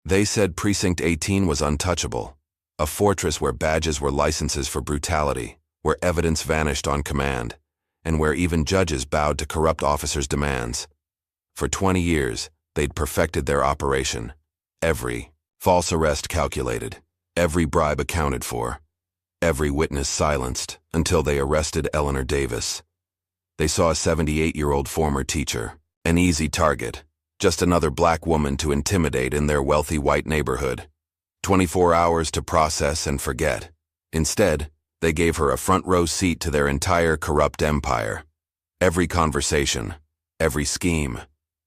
They said Precinct 18 was untouchable, a fortress where badges were licenses for brutality, where evidence vanished on command, and where even judges bowed to corrupt officers' demands. For 20 years, they'd perfected their operation. Every false arrest calculated, every bribe accounted for, every witness silenced, until they arrested Eleanor Davis. They saw a 78-year-old former teacher, an easy target, just another black woman to intimidate in their wealthy white neighborhood. 24 hours to process and forget. Instead, they gave her a front-row seat to their entire corrupt empire. Every conversation, every scheme,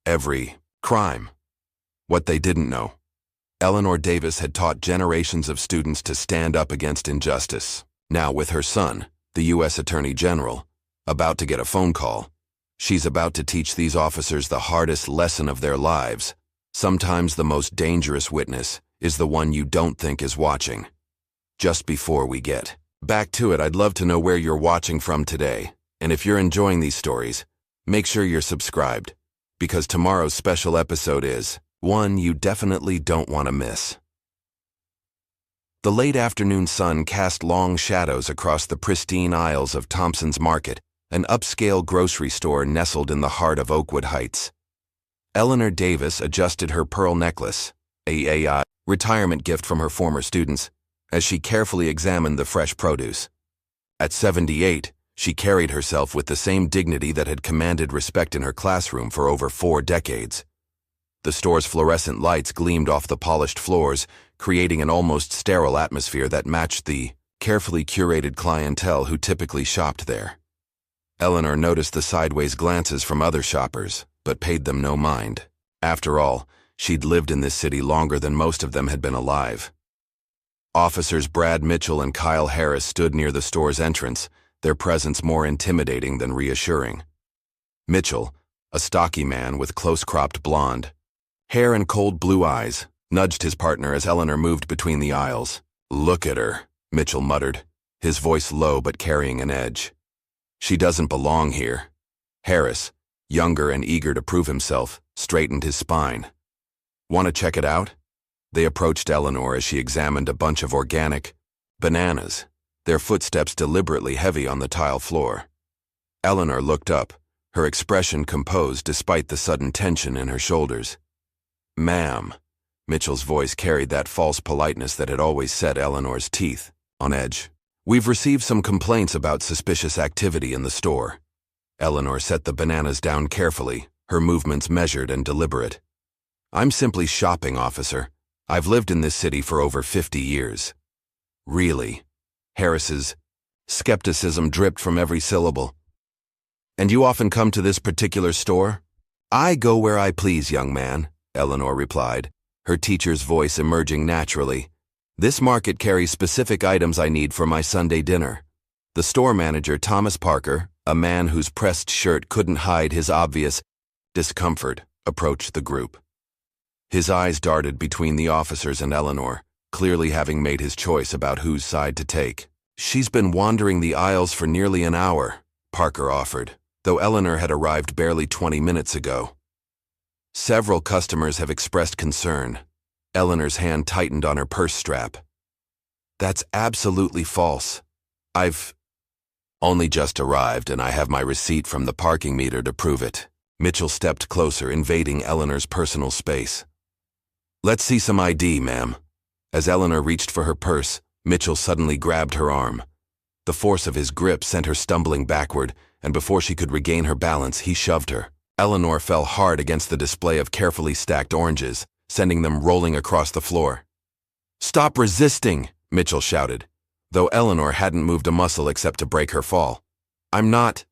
every crime. What they didn't know: Eleanor Davis had taught generations of students to stand up against injustice. Now, with her son, the U.S. Attorney General, about to get a phone call, she's about to teach these officers the hardest lesson of their lives. Sometimes the most dangerous witness is the one you don't think is watching. Just before we get back to it, I'd love to know where you're watching from today. And if you're enjoying these stories, make sure you're subscribed, because tomorrow's special episode is one you definitely don't want to miss. The late afternoon sun cast long shadows across the pristine aisles of Thompson's Market, an upscale grocery store nestled in the heart of Oakwood Heights. Eleanor Davis adjusted her pearl necklace, a retirement gift from her former students, as she carefully examined the fresh produce. At 78, she carried herself with the same dignity that had commanded respect in her classroom for over 4 decades. The store's fluorescent lights gleamed off the polished floors, creating an almost sterile atmosphere that matched the carefully curated clientele who typically shopped there. Eleanor noticed the sideways glances from other shoppers, but paid them no mind. After all, she'd lived in this city longer than most of them had been alive. Officers Brad Mitchell and Kyle Harris stood near the store's entrance, their presence more intimidating than reassuring. Mitchell, a stocky man with close-cropped blonde hair and cold blue eyes, nudged his partner as Eleanor moved between the aisles. "Look at her," Mitchell muttered, his voice low but carrying an edge. "She doesn't belong here." Harris, younger and eager to prove himself, straightened his spine. "Want to check it out?" They approached Eleanor as she examined a bunch of organic bananas, their footsteps deliberately heavy on the tile floor. Eleanor looked up, her expression composed despite the sudden tension in her shoulders. "Ma'am," Mitchell's voice carried that false politeness that had always set Eleanor's teeth on edge. "We've received some complaints about suspicious activity in the store." Eleanor set the bananas down carefully, her movements measured and deliberate. "I'm simply shopping, officer. I've lived in this city for over 50 years. "Really?" Harris's skepticism dripped from every syllable. "And you often come to this particular store?" "I go where I please, young man," Eleanor replied, her teacher's voice emerging naturally. "This market carries specific items I need for my Sunday dinner." The store manager, Thomas Parker, a man whose pressed shirt couldn't hide his obvious discomfort, approached the group. His eyes darted between the officers and Eleanor, clearly having made his choice about whose side to take. "She's been wandering the aisles for nearly an hour," Parker offered, though Eleanor had arrived barely 20 minutes ago. "Several customers have expressed concern." Eleanor's hand tightened on her purse strap. "That's absolutely false. I've only just arrived, and I have my receipt from the parking meter to prove it." Mitchell stepped closer, invading Eleanor's personal space. "Let's see some ID, ma'am." As Eleanor reached for her purse, Mitchell suddenly grabbed her arm. The force of his grip sent her stumbling backward, and before she could regain her balance, he shoved her. Eleanor fell hard against the display of carefully stacked oranges, sending them rolling across the floor. "Stop resisting!" Mitchell shouted, though Eleanor hadn't moved a muscle except to break her fall. "I'm not—"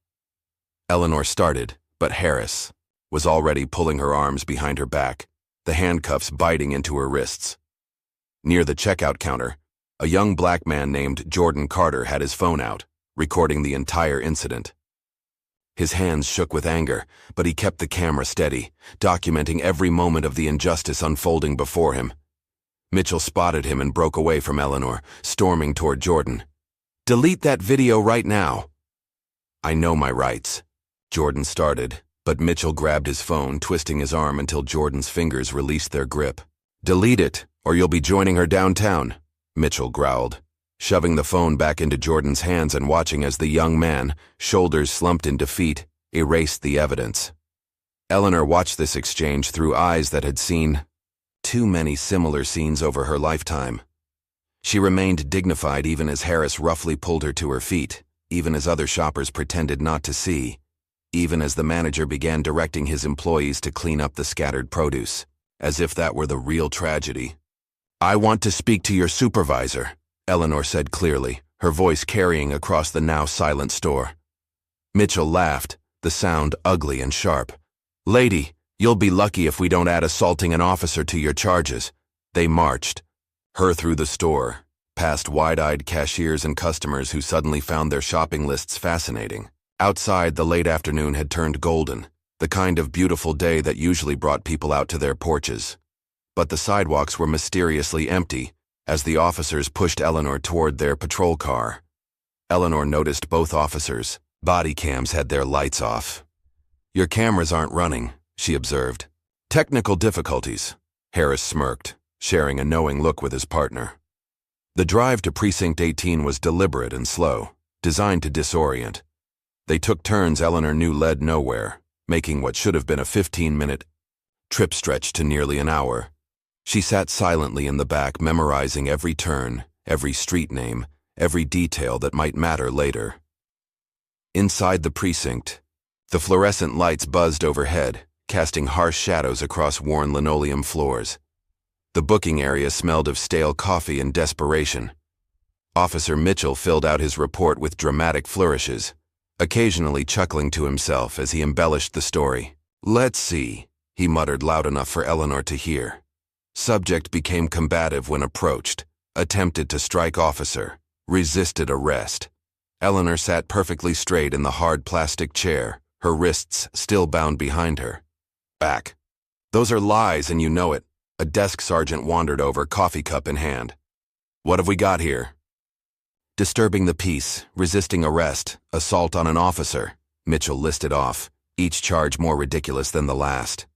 Eleanor started, but Harris was already pulling her arms behind her back, the handcuffs biting into her wrists. Near the checkout counter, a young black man named Jordan Carter had his phone out, recording the entire incident. His hands shook with anger, but he kept the camera steady, documenting every moment of the injustice unfolding before him. Mitchell spotted him and broke away from Eleanor, storming toward Jordan. "Delete that video right now." "I know my rights," Jordan started, but Mitchell grabbed his phone, twisting his arm until Jordan's fingers released their grip. Delete it, or you'll be joining her downtown, Mitchell growled, shoving the phone back into Jordan's hands and watching as the young man, shoulders slumped in defeat, erased the evidence. Eleanor watched this exchange through eyes that had seen too many similar scenes over her lifetime. She remained dignified even as Harass roughly pulled her to her feet, even as other shoppers pretended not to see, even as the manager began directing his employees to clean up the scattered produce, as if that were the real tragedy. "I want to speak to your supervisor," Eleanor said clearly, her voice carrying across the now silent store. Mitchell laughed, the sound ugly and sharp. "Lady, you'll be lucky if we don't add assaulting an officer to your charges." They marched her through the store, past wide-eyed cashiers and customers who suddenly found their shopping lists fascinating. Outside, the late afternoon had turned golden, the kind of beautiful day that usually brought people out to their porches. But the sidewalks were mysteriously empty as the officers pushed Eleanor toward their patrol car. Eleanor noticed both officers' body cams had their lights off. "Your cameras aren't running," she observed. "Technical difficulties," Harass smirked, sharing a knowing look with his partner. The drive to Precinct 18 was deliberate and slow, designed to disorient. They took turns Eleanor knew led nowhere, making what should have been a 15-minute trip stretch to nearly an hour. She sat silently in the back, memorizing every turn, every street name, every detail that might matter later. Inside the precinct, the fluorescent lights buzzed overhead, casting harsh shadows across worn linoleum floors. The booking area smelled of stale coffee and desperation. Officer Mitchell filled out his report with dramatic flourishes, occasionally chuckling to himself as he embellished the story. "Let's see," he muttered loud enough for Eleanor to hear. Subject became combative when approached, attempted to strike officer, resisted arrest. Eleanor sat perfectly straight in the hard plastic chair, her wrists still bound behind her. "Back. Those are lies and you know it." A desk sergeant wandered over, coffee cup in hand. "What have we got here?" "Disturbing the peace, resisting arrest, assault on an officer," Mitchell listed off, each charge more ridiculous than the last.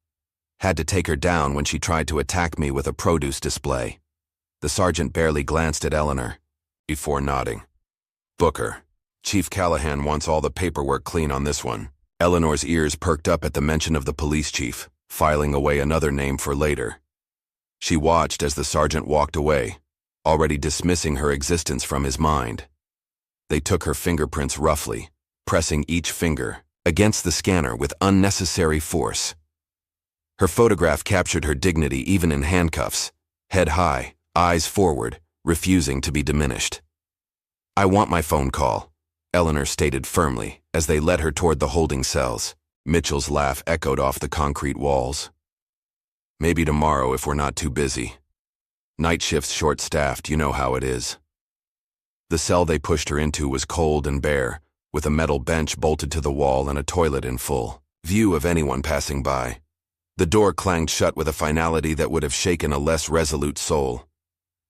"Had to take her down when she tried to attack me with a produce display." The sergeant barely glanced at Eleanor, before nodding. "Booker. Chief Callahan wants all the paperwork clean on this one." Eleanor's ears perked up at the mention of the police chief, filing away another name for later. She watched as the sergeant walked away, already dismissing her existence from his mind. They took her fingerprints roughly, pressing each finger against the scanner with unnecessary force. Her photograph captured her dignity even in handcuffs, head high, eyes forward, refusing to be diminished. "I want my phone call," Eleanor stated firmly as they led her toward the holding cells. Mitchell's laugh echoed off the concrete walls. "Maybe tomorrow if we're not too busy. Night shift's short-staffed, you know how it is." The cell they pushed her into was cold and bare, with a metal bench bolted to the wall and a toilet in full view of anyone passing by. The door clanged shut with a finality that would have shaken a less resolute soul.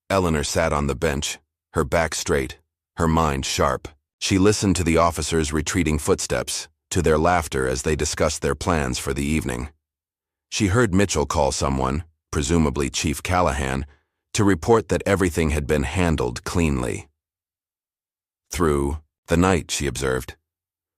Eleanor sat on the bench, her back straight, her mind sharp. She listened to the officers' retreating footsteps, to their laughter as they discussed their plans for the evening. She heard Mitchell call someone, presumably Chief Callahan, to report that everything had been handled cleanly. Through the night, she observed.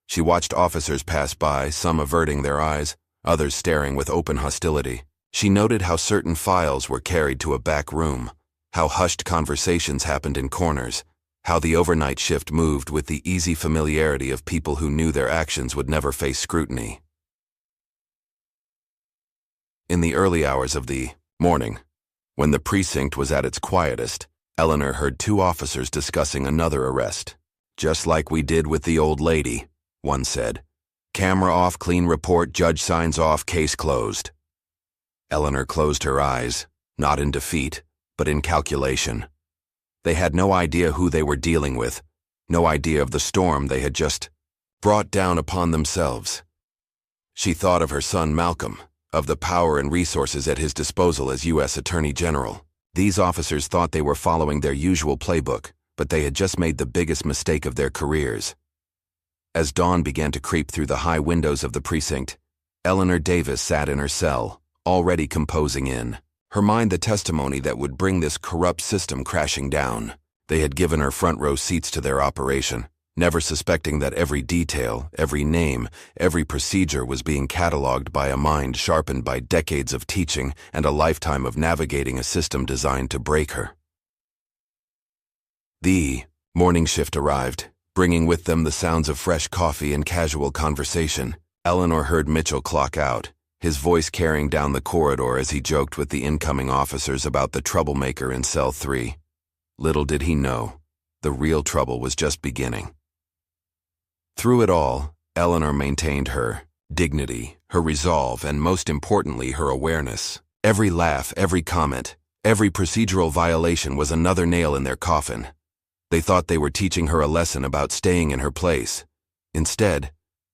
She watched officers pass by, some averting their eyes, others staring with open hostility. She noted how certain files were carried to a back room, how hushed conversations happened in corners, how the overnight shift moved with the easy familiarity of people who knew their actions would never face scrutiny. In the early hours of the morning, when the precinct was at its quietest, Eleanor heard two officers discussing another arrest. "Just like we did with the old lady," one said. "Camera off, clean report, judge signs off, case closed." Eleanor closed her eyes, not in defeat, but in calculation. They had no idea who they were dealing with, no idea of the storm they had just brought down upon themselves. She thought of her son Malcolm, of the power and resources at his disposal as U.S. Attorney General. These officers thought they were following their usual playbook, but they had just made the biggest mistake of their careers. As dawn began to creep through the high windows of the precinct, Eleanor Davis sat in her cell, already composing in. Her mind the testimony that would bring this corrupt system crashing down. They had given her front row seats to their operation, never suspecting that every detail, every name, every procedure was being cataloged by a mind sharpened by decades of teaching and a lifetime of navigating a system designed to break her. The morning shift arrived, bringing with them the sounds of fresh coffee and casual conversation. Eleanor heard Mitchell clock out, his voice carrying down the corridor as he joked with the incoming officers about the troublemaker in cell 3. Little did he know, the real trouble was just beginning. Through it all, Eleanor maintained her dignity, her resolve, and most importantly, her awareness. Every laugh, every comment, every procedural violation was another nail in their coffin. They thought they were teaching her a lesson about staying in her place. Instead,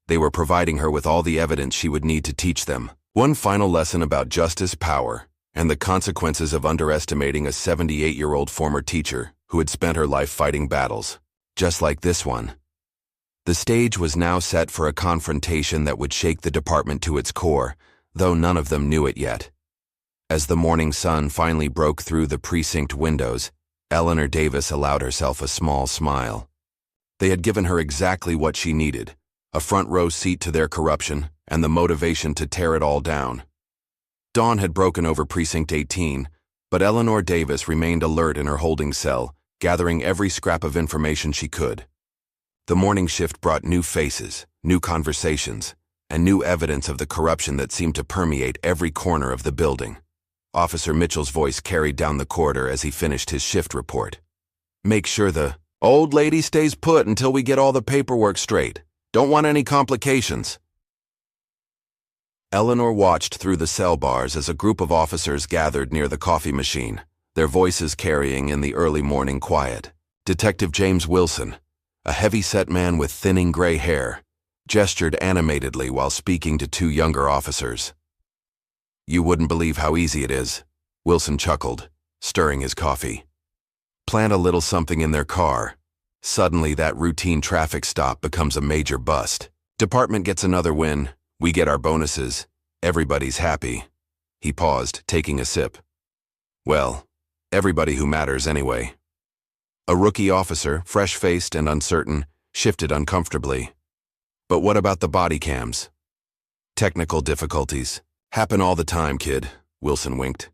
they were providing her with all the evidence she would need to teach them. One final lesson about justice, power, and the consequences of underestimating a 78-year-old former teacher who had spent her life fighting battles, just like this one. The stage was now set for a confrontation that would shake the department to its core, though none of them knew it yet. As the morning sun finally broke through the precinct windows, Eleanor Davis allowed herself a small smile. They had given her exactly what she needed, a front row seat to their corruption and the motivation to tear it all down. Dawn had broken over Precinct 18, but Eleanor Davis remained alert in her holding cell, gathering every scrap of information she could. The morning shift brought new faces, new conversations, and new evidence of the corruption that seemed to permeate every corner of the building. Officer Mitchell's voice carried down the corridor as he finished his shift report. "Make sure the old lady stays put until we get all the paperwork straight. Don't want any complications." Eleanor watched through the cell bars as a group of officers gathered near the coffee machine, their voices carrying in the early morning quiet. Detective James Wilson, a heavy-set man with thinning gray hair, gestured animatedly while speaking to two younger officers. "You wouldn't believe how easy it is," Wilson chuckled, stirring his coffee. "Plant a little something in their car. Suddenly that routine traffic stop becomes a major bust. Department gets another win, we get our bonuses, everybody's happy." He paused, taking a sip. "Well, everybody who matters anyway." A rookie officer, fresh-faced and uncertain, shifted uncomfortably. "But what about the body cams?" "Technical difficulties. Happen all the time, kid," Wilson winked.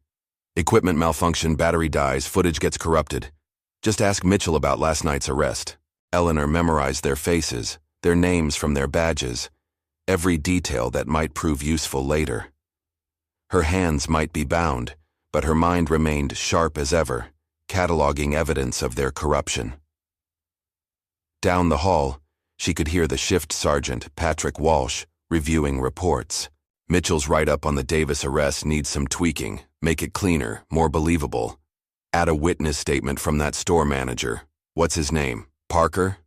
"Equipment malfunction, battery dies, footage gets corrupted. Just ask Mitchell about last night's arrest." Eleanor memorized their faces, their names from their badges, every detail that might prove useful later. Her hands might be bound, but her mind remained sharp as ever, cataloging evidence of their corruption. Down the hall, she could hear the shift sergeant, Patrick Walsh, reviewing reports. "Mitchell's write-up on the Davis arrest needs some tweaking, make it cleaner, more believable. Add a witness statement from that store manager. What's his name? Parker?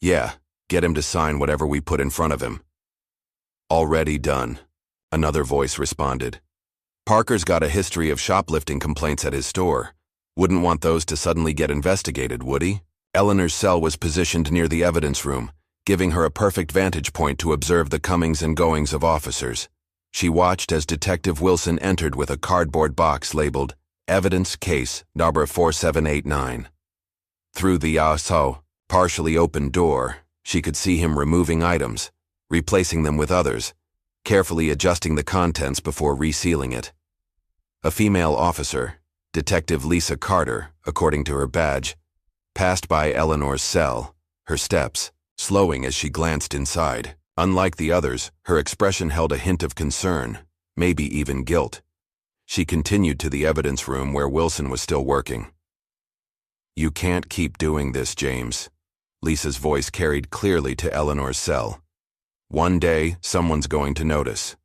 Yeah, get him to sign whatever we put in front of him." "Already done," another voice responded. "Parker's got a history of shoplifting complaints at his store. Wouldn't want those to suddenly get investigated, would he?" Eleanor's cell was positioned near the evidence room, giving her a perfect vantage point to observe the comings and goings of officers. She watched as Detective Wilson entered with a cardboard box labeled Evidence Case Number 4789. Through the partially open door, she could see him removing items, replacing them with others, carefully adjusting the contents before resealing it. A female officer, Detective Lisa Carter, according to her badge, passed by Eleanor's cell, her steps slowing as she glanced inside. Unlike the others, her expression held a hint of concern, maybe even guilt. She continued to the evidence room where Wilson was still working. "You can't keep doing this, James," Lisa's voice carried clearly to Eleanor's cell. "One day, someone's going to notice."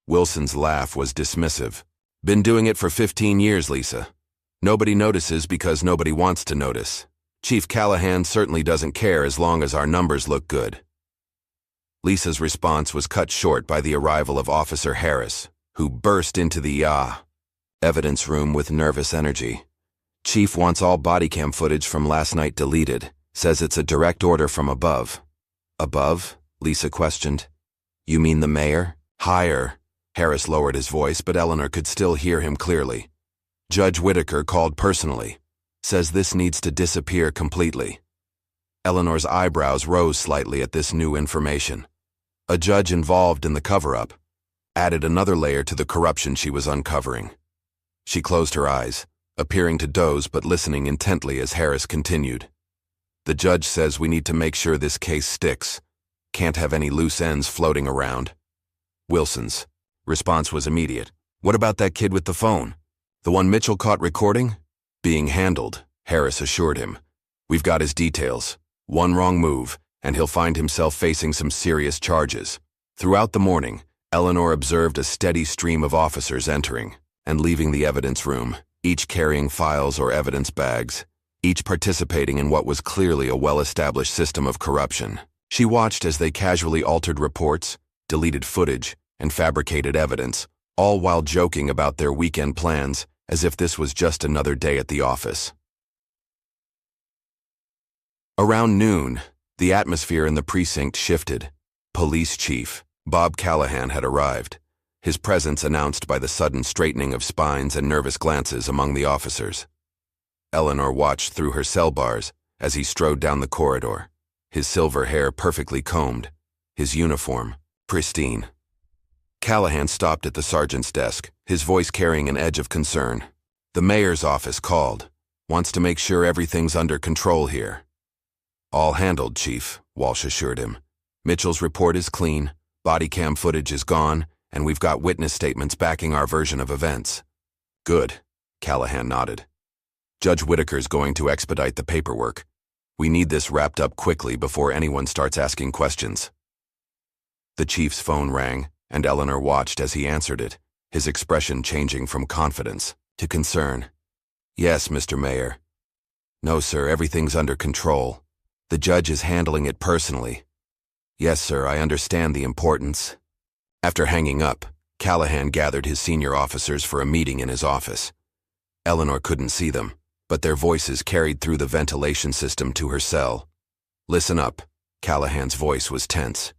Wilson's laugh was dismissive. "Been doing it for 15 years, Lisa. Nobody notices because nobody wants to notice. Chief Callahan certainly doesn't care as long as our numbers look good." Lisa's response was cut short by the arrival of Officer Harass, who burst into the evidence room with nervous energy. "Chief wants all body cam footage from last night deleted. Says it's a direct order from above." "Above?" Lisa questioned. "You mean the mayor?" "Higher," Harris lowered his voice, but Eleanor could still hear him clearly. Judge Whitaker called personally. Says this needs to disappear completely. Eleanor's eyebrows rose slightly at this new information. A judge involved in the cover-up added another layer to the corruption she was uncovering. She closed her eyes, appearing to doze but listening intently as Harris continued. The judge says we need to make sure this case sticks. Can't have any loose ends floating around. Wilson's response was immediate. What about that kid with the phone? The one Mitchell caught recording? Being handled, Harris assured him. We've got his details. One wrong move, and he'll find himself facing some serious charges. Throughout the morning, Eleanor observed a steady stream of officers entering and leaving the evidence room, each carrying files or evidence bags, each participating in what was clearly a well-established system of corruption. She watched as they casually altered reports, deleted footage, and fabricated evidence, all while joking about their weekend plans as if this was just another day at the office. Around noon, the atmosphere in the precinct shifted. Police Chief Bob Callahan had arrived, his presence announced by the sudden straightening of spines and nervous glances among the officers. Eleanor watched through her cell bars as he strode down the corridor, his silver hair perfectly combed, his uniform pristine. Callahan stopped at the sergeant's desk, his voice carrying an edge of concern. The mayor's office called. Wants to make sure everything's under control here. All handled, Chief, Walsh assured him. Mitchell's report is clean, body cam footage is gone, and we've got witness statements backing our version of events. Good, Callahan nodded. Judge Whitaker's going to expedite the paperwork. We need this wrapped up quickly before anyone starts asking questions. The chief's phone rang, and Eleanor watched as he answered it, his expression changing from confidence to concern. Yes, Mr. Mayor. No, sir, everything's under control. The judge is handling it personally. Yes, sir, I understand the importance. After hanging up, Callahan gathered his senior officers for a meeting in his office. Eleanor couldn't see them, but their voices carried through the ventilation system to her cell. Listen up, Callahan's voice was tense.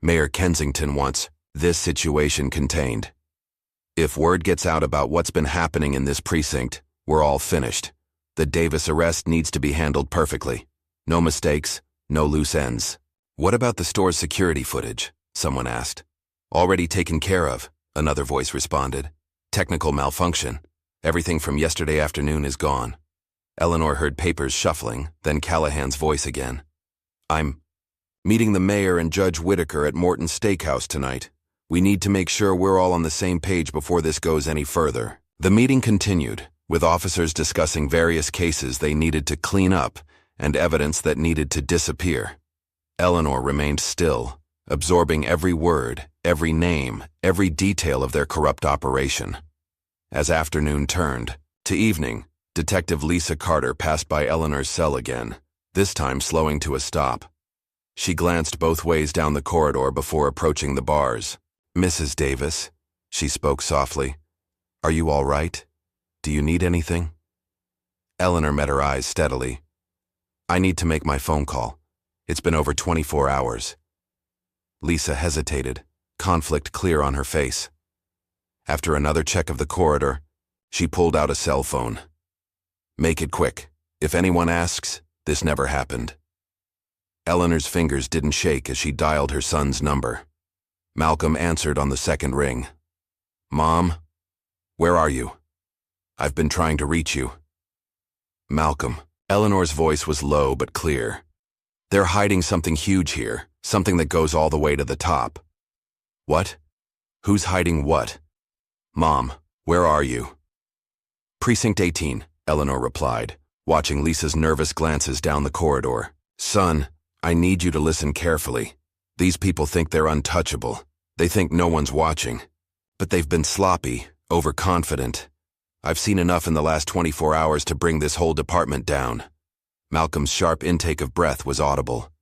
Mayor Kensington wants this situation contained. If word gets out about what's been happening in this precinct, we're all finished. The Davis arrest needs to be handled perfectly. No mistakes, no loose ends. What about the store's security footage? Someone asked. Already taken care of, another voice responded. Technical malfunction. Everything from yesterday afternoon is gone. Eleanor heard papers shuffling, then Callahan's voice again. I'm meeting the mayor and Judge Whitaker at Morton's Steakhouse tonight. We need to make sure we're all on the same page before this goes any further. The meeting continued, with officers discussing various cases they needed to clean up and evidence that needed to disappear. Eleanor remained still, absorbing every word, every name, every detail of their corrupt operation. As afternoon turned to evening, Detective Lisa Carter passed by Eleanor's cell again, this time slowing to a stop. She glanced both ways down the corridor before approaching the bars. Mrs. Davis, she spoke softly. Are you all right? Do you need anything? Eleanor met her eyes steadily. I need to make my phone call. It's been over 24 hours. Lisa hesitated, conflict clear on her face. After another check of the corridor, she pulled out a cell phone. Make it quick. If anyone asks, this never happened. Eleanor's fingers didn't shake as she dialed her son's number. Malcolm answered on the second ring. Mom, where are you? I've been trying to reach you. Malcolm. Eleanor's voice was low but clear. They're hiding something huge here, something that goes all the way to the top. What? Who's hiding what? Mom, where are you? Precinct 18, Eleanor replied, watching Lisa's nervous glances down the corridor. Son, I need you to listen carefully. These people think they're untouchable. They think no one's watching. But they've been sloppy, overconfident. I've seen enough in the last 24 hours to bring this whole department down. Malcolm's sharp intake of breath was audible.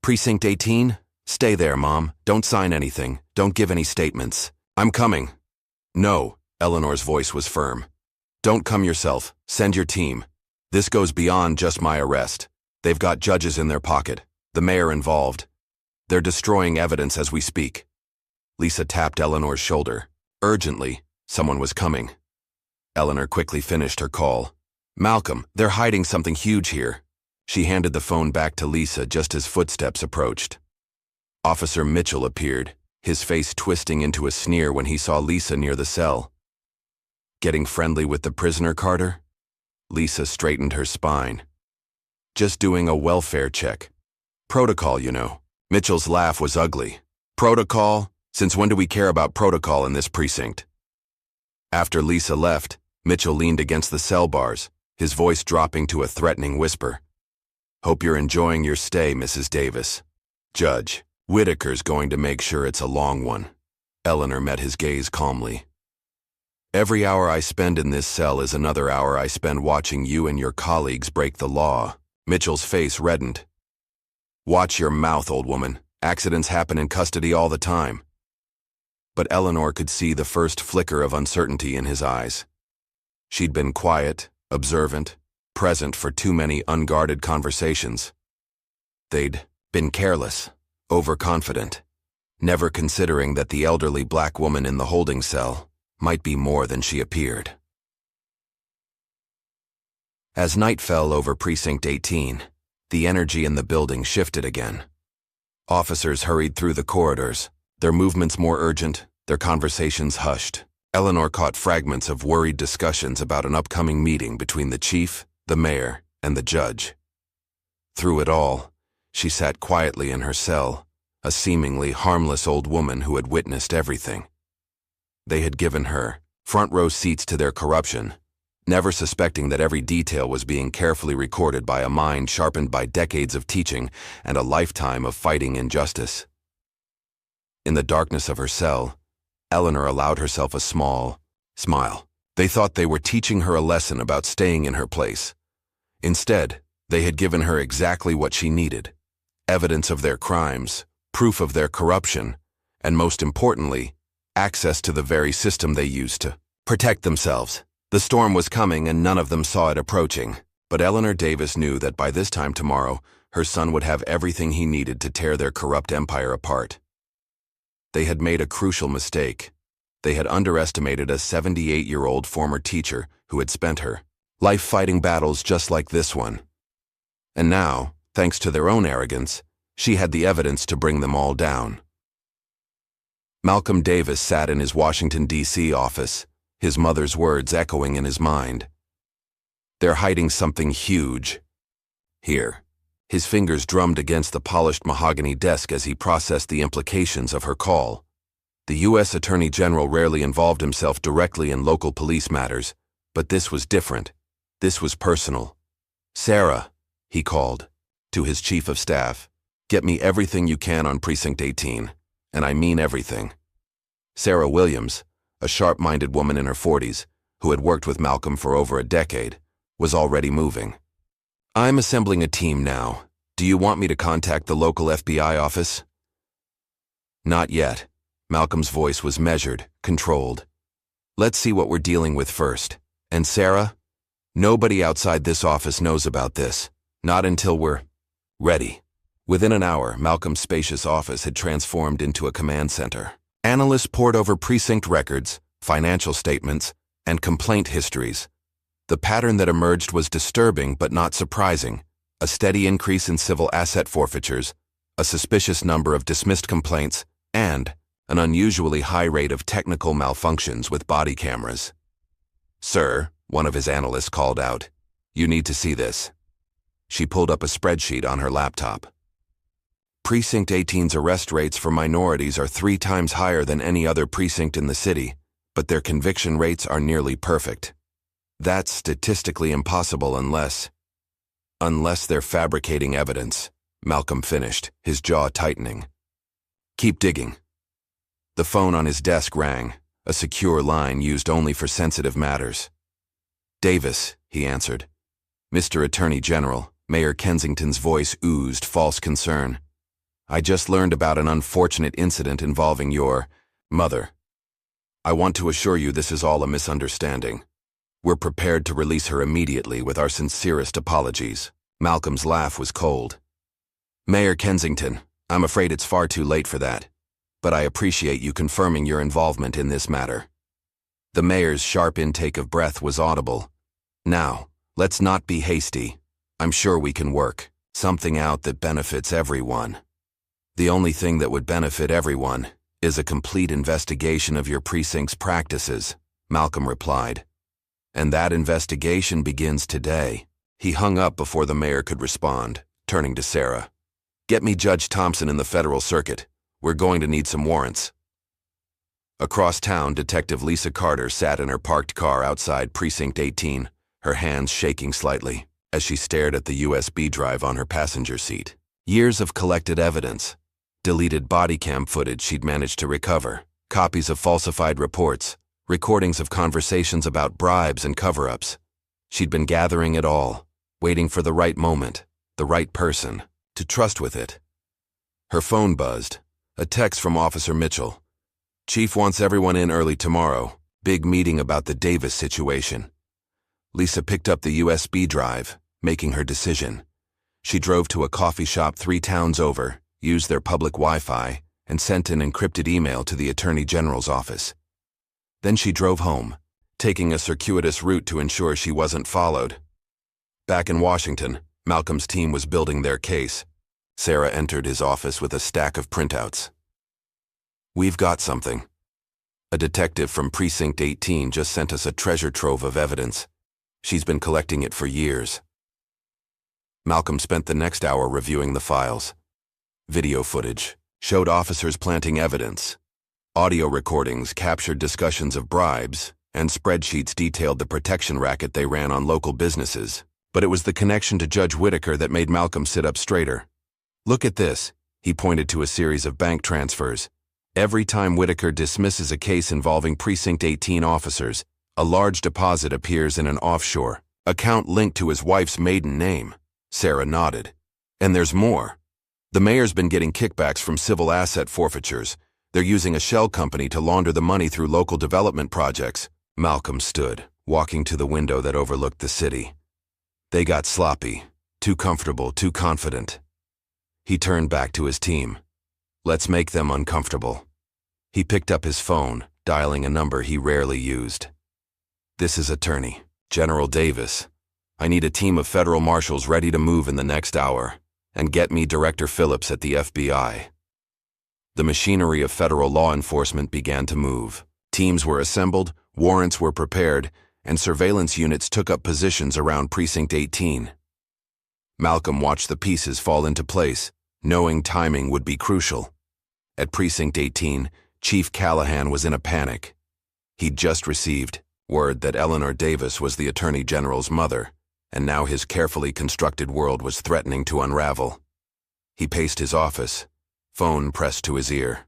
Precinct 18? Stay there, Mom. Don't sign anything. Don't give any statements. I'm coming. No, Eleanor's voice was firm. Don't come yourself. Send your team. This goes beyond just my arrest. They've got judges in their pocket, the mayor involved. They're destroying evidence as we speak. Lisa tapped Eleanor's shoulder, Urgently, someone was coming. Eleanor quickly finished her call. Malcolm, they're hiding something huge here. She handed the phone back to Lisa just as footsteps approached. Officer Mitchell appeared, his face twisting into a sneer when he saw Lisa near the cell. Getting friendly with the prisoner, Carter? Lisa straightened her spine. Just doing a welfare check. Protocol, you know. Mitchell's laugh was ugly. Protocol? Since when do we care about protocol in this precinct? After Lisa left, Mitchell leaned against the cell bars, his voice dropping to a threatening whisper. Hope you're enjoying your stay, Mrs. Davis. Judge, Whitaker's going to make sure it's a long one. Eleanor met his gaze calmly. Every hour I spend in this cell is another hour I spend watching you and your colleagues break the law. Mitchell's face reddened. Watch your mouth, old woman. Accidents happen in custody all the time. But Eleanor could see the first flicker of uncertainty in his eyes. She'd been quiet, observant, present for too many unguarded conversations. They'd been careless, overconfident, never considering that the elderly black woman in the holding cell might be more than she appeared. As night fell over Precinct 18, the energy in the building shifted again. Officers hurried through the corridors, their movements more urgent, their conversations hushed. Eleanor caught fragments of worried discussions about an upcoming meeting between the chief, the mayor, and the judge. Through it all, she sat quietly in her cell, a seemingly harmless old woman who had witnessed everything. They had given her front-row seats to their corruption, never suspecting that every detail was being carefully recorded by a mind sharpened by decades of teaching and a lifetime of fighting injustice. In the darkness of her cell, Eleanor allowed herself a small smile. They thought they were teaching her a lesson about staying in her place. Instead, they had given her exactly what she needed: evidence of their crimes, proof of their corruption, and most importantly, access to the very system they used to protect themselves. The storm was coming and none of them saw it approaching, but Eleanor Davis knew that by this time tomorrow, her son would have everything he needed to tear their corrupt empire apart. They had made a crucial mistake. They had underestimated a 78-year-old former teacher who had spent her life fighting battles just like this one. And now, thanks to their own arrogance, she had the evidence to bring them all down. Malcolm Davis sat in his Washington, D.C. office, his mother's words echoing in his mind. They're hiding something huge. Here. His fingers drummed against the polished mahogany desk as he processed the implications of her call. The U.S. Attorney General rarely involved himself directly in local police matters, but this was different. This was personal. Sarah, he called, to his chief of staff, get me everything you can on Precinct 18, and I mean everything. Sarah Williams, a sharp-minded woman in her 40s, who had worked with Malcolm for over a decade, was already moving. I'm assembling a team now. Do you want me to contact the local FBI office? Not yet. Malcolm's voice was measured, controlled. Let's see what we're dealing with first. And Sarah? Nobody outside this office knows about this. Not until we're ready. Within an hour, Malcolm's spacious office had transformed into a command center. Analysts pored over precinct records, financial statements, and complaint histories. The pattern that emerged was disturbing but not surprising: a steady increase in civil asset forfeitures, a suspicious number of dismissed complaints, and an unusually high rate of technical malfunctions with body cameras. "Sir," one of his analysts called out, "you need to see this." She pulled up a spreadsheet on her laptop. Precinct 18's arrest rates for minorities are 3 times higher than any other precinct in the city, but their conviction rates are nearly perfect. That's statistically impossible unless they're fabricating evidence, Malcolm finished, his jaw tightening. Keep digging. The phone on his desk rang, a secure line used only for sensitive matters. Davis, he answered. Mr. Attorney General, Mayor Kensington's voice oozed false concern. I just learned about an unfortunate incident involving your mother. I want to assure you this is all a misunderstanding. We're prepared to release her immediately with our sincerest apologies. Malcolm's laugh was cold. Mayor Kensington, I'm afraid it's far too late for that, but I appreciate you confirming your involvement in this matter. The mayor's sharp intake of breath was audible. Now, let's not be hasty. I'm sure we can work something out that benefits everyone. The only thing that would benefit everyone is a complete investigation of your precinct's practices, Malcolm replied. And that investigation begins today. He hung up before the mayor could respond, turning to Sarah. Get me Judge Thompson in the federal circuit. We're going to need some warrants. Across town, Detective Lisa Carter sat in her parked car outside Precinct 18, her hands shaking slightly as she stared at the USB drive on her passenger seat. Years of collected evidence, deleted body cam footage she'd managed to recover, copies of falsified reports, recordings of conversations about bribes and cover-ups. She'd been gathering it all, waiting for the right moment, the right person, to trust with it. Her phone buzzed, a text from Officer Mitchell. Chief wants everyone in early tomorrow. Big meeting about the Davis situation. Lisa picked up the USB drive, making her decision. She drove to a coffee shop 3 towns over, used their public Wi-Fi, and sent an encrypted email to the Attorney General's office. Then she drove home, taking a circuitous route to ensure she wasn't followed. Back in Washington, Malcolm's team was building their case. Sarah entered his office with a stack of printouts. We've got something. A detective from Precinct 18 just sent us a treasure trove of evidence. She's been collecting it for years. Malcolm spent the next hour reviewing the files. Video footage showed officers planting evidence. Audio recordings captured discussions of bribes, and spreadsheets detailed the protection racket they ran on local businesses. But it was the connection to Judge Whitaker that made Malcolm sit up straighter. Look at this, he pointed to a series of bank transfers. Every time Whitaker dismisses a case involving Precinct 18 officers, a large deposit appears in an offshore account linked to his wife's maiden name. Sarah nodded. And there's more. The mayor's been getting kickbacks from civil asset forfeitures. They're using a shell company to launder the money through local development projects. Malcolm stood, walking to the window that overlooked the city. They got sloppy, too comfortable, too confident. He turned back to his team. Let's make them uncomfortable. He picked up his phone, dialing a number he rarely used. This is Attorney General Davis. I need a team of federal marshals ready to move in the next hour, and get me Director Phillips at the FBI. The machinery of federal law enforcement began to move. Teams were assembled, warrants were prepared, and surveillance units took up positions around Precinct 18. Malcolm watched the pieces fall into place, knowing timing would be crucial. At Precinct 18, Chief Callahan was in a panic. He'd just received word that Eleanor Davis was the Attorney General's mother, and now his carefully constructed world was threatening to unravel. He paced his office, phone pressed to his ear.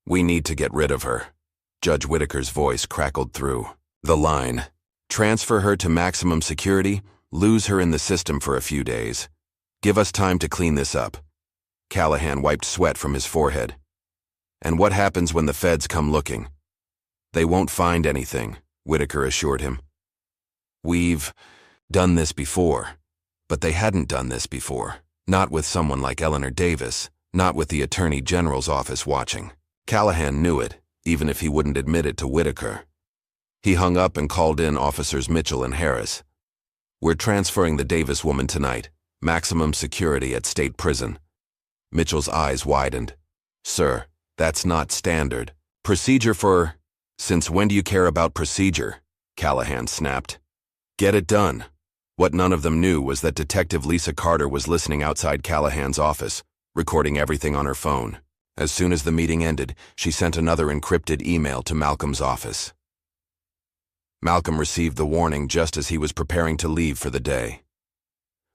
We need to get rid of her. Judge Whitaker's voice crackled through the line. Transfer her to maximum security, lose her in the system for a few days. Give us time to clean this up. Callahan wiped sweat from his forehead. And what happens when the feds come looking? They won't find anything, Whitaker assured him. We've done this before, but they hadn't done this before. Not with someone like Eleanor Davis, not with the Attorney General's office watching. Callahan knew it, even if he wouldn't admit it to Whitaker. He hung up and called in Officers Mitchell and Harris. We're transferring the Davis woman tonight. Maximum security at state prison. Mitchell's eyes widened. Sir, that's not standard. Procedure for... Since when do you care about procedure? Callahan snapped. Get it done. What none of them knew was that Detective Lisa Carter was listening outside Callahan's office, recording everything on her phone. As soon as the meeting ended, she sent another encrypted email to Malcolm's office. Malcolm received the warning just as he was preparing to leave for the day.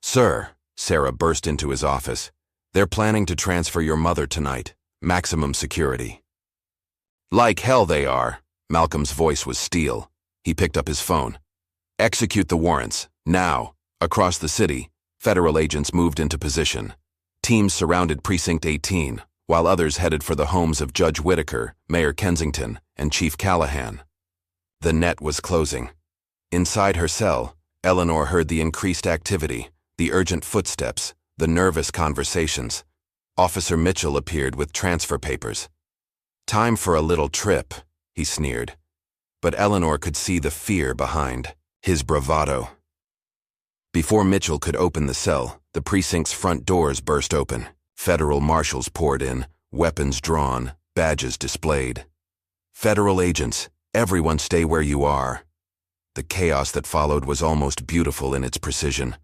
Sir, Sarah burst into his office. They're planning to transfer your mother tonight. Maximum security. Like hell they are. Malcolm's voice was steel. He picked up his phone. Execute the warrants, now. Across the city, federal agents moved into position. Teams surrounded Precinct 18, while others headed for the homes of Judge Whitaker, Mayor Kensington, and Chief Callahan. The net was closing. Inside her cell, Eleanor heard the increased activity, the urgent footsteps, the nervous conversations. Officer Mitchell appeared with transfer papers. Time for a little trip, he sneered. but Eleanor could see the fear behind his bravado. Before Mitchell could open the cell, the precinct's front doors burst open. Federal marshals poured in, weapons drawn, badges displayed. "Federal agents, everyone stay where you are." The chaos that followed was almost beautiful in its precision.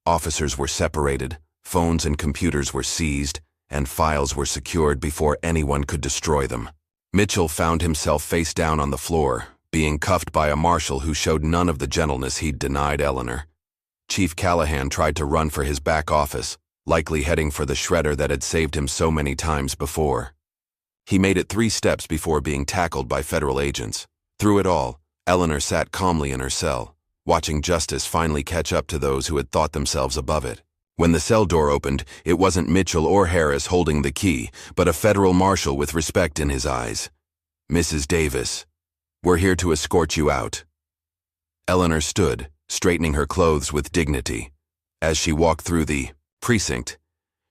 Officers were separated, phones and computers were seized, and files were secured before anyone could destroy them. Mitchell found himself face down on the floor, being cuffed by a marshal who showed none of the gentleness he'd denied Eleanor. Chief Callahan tried to run for his back office, likely heading for the shredder that had saved him so many times before. He made it 3 steps before being tackled by federal agents. Through it all, Eleanor sat calmly in her cell, watching justice finally catch up to those who had thought themselves above it. When the cell door opened, it wasn't Mitchell or Harris holding the key, but a federal marshal with respect in his eyes. "Mrs. Davis, we're here to escort you out." Eleanor stood, straightening her clothes with dignity. As she walked through the precinct,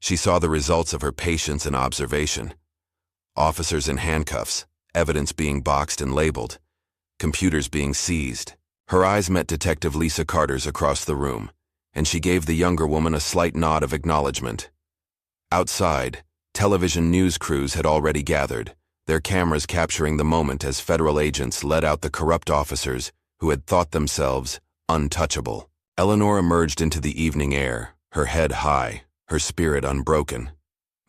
she saw the results of her patience and observation. Officers in handcuffs, evidence being boxed and labeled, computers being seized. Her eyes met Detective Lisa Carter's across the room, and she gave the younger woman a slight nod of acknowledgement. Outside, television news crews had already gathered, their cameras capturing the moment as federal agents led out the corrupt officers who had thought themselves untouchable. Eleanor emerged into the evening air, her head high, her spirit unbroken.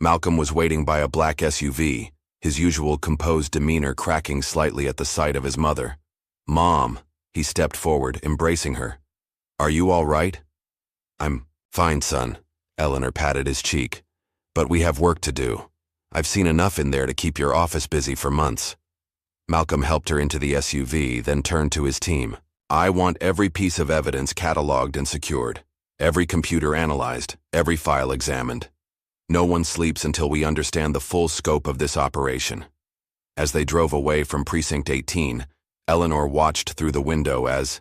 Malcolm was waiting by a black SUV, his usual composed demeanor cracking slightly at the sight of his mother. "Mom," he stepped forward, embracing her. "Are you all right?" "I'm fine, son," Eleanor patted his cheek. "But we have work to do. I've seen enough in there to keep your office busy for months." Malcolm helped her into the SUV, then turned to his team. "I want every piece of evidence cataloged and secured, every computer analyzed, every file examined. No one sleeps until we understand the full scope of this operation." As they drove away from Precinct 18, Eleanor watched through the window as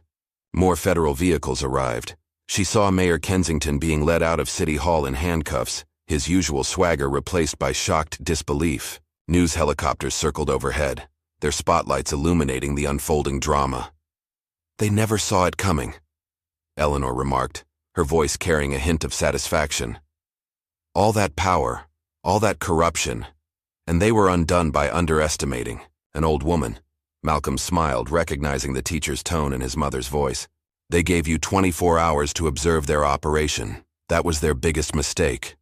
more federal vehicles arrived. She saw Mayor Kensington being led out of City Hall in handcuffs, his usual swagger replaced by shocked disbelief. News helicopters circled overhead, their spotlights illuminating the unfolding drama. "They never saw it coming," Eleanor remarked, her voice carrying a hint of satisfaction. "All that power, all that corruption, and they were undone by underestimating an old woman." Malcolm smiled, recognizing the teacher's tone in his mother's voice. "They gave you 24 hours to observe their operation. That was their biggest mistake."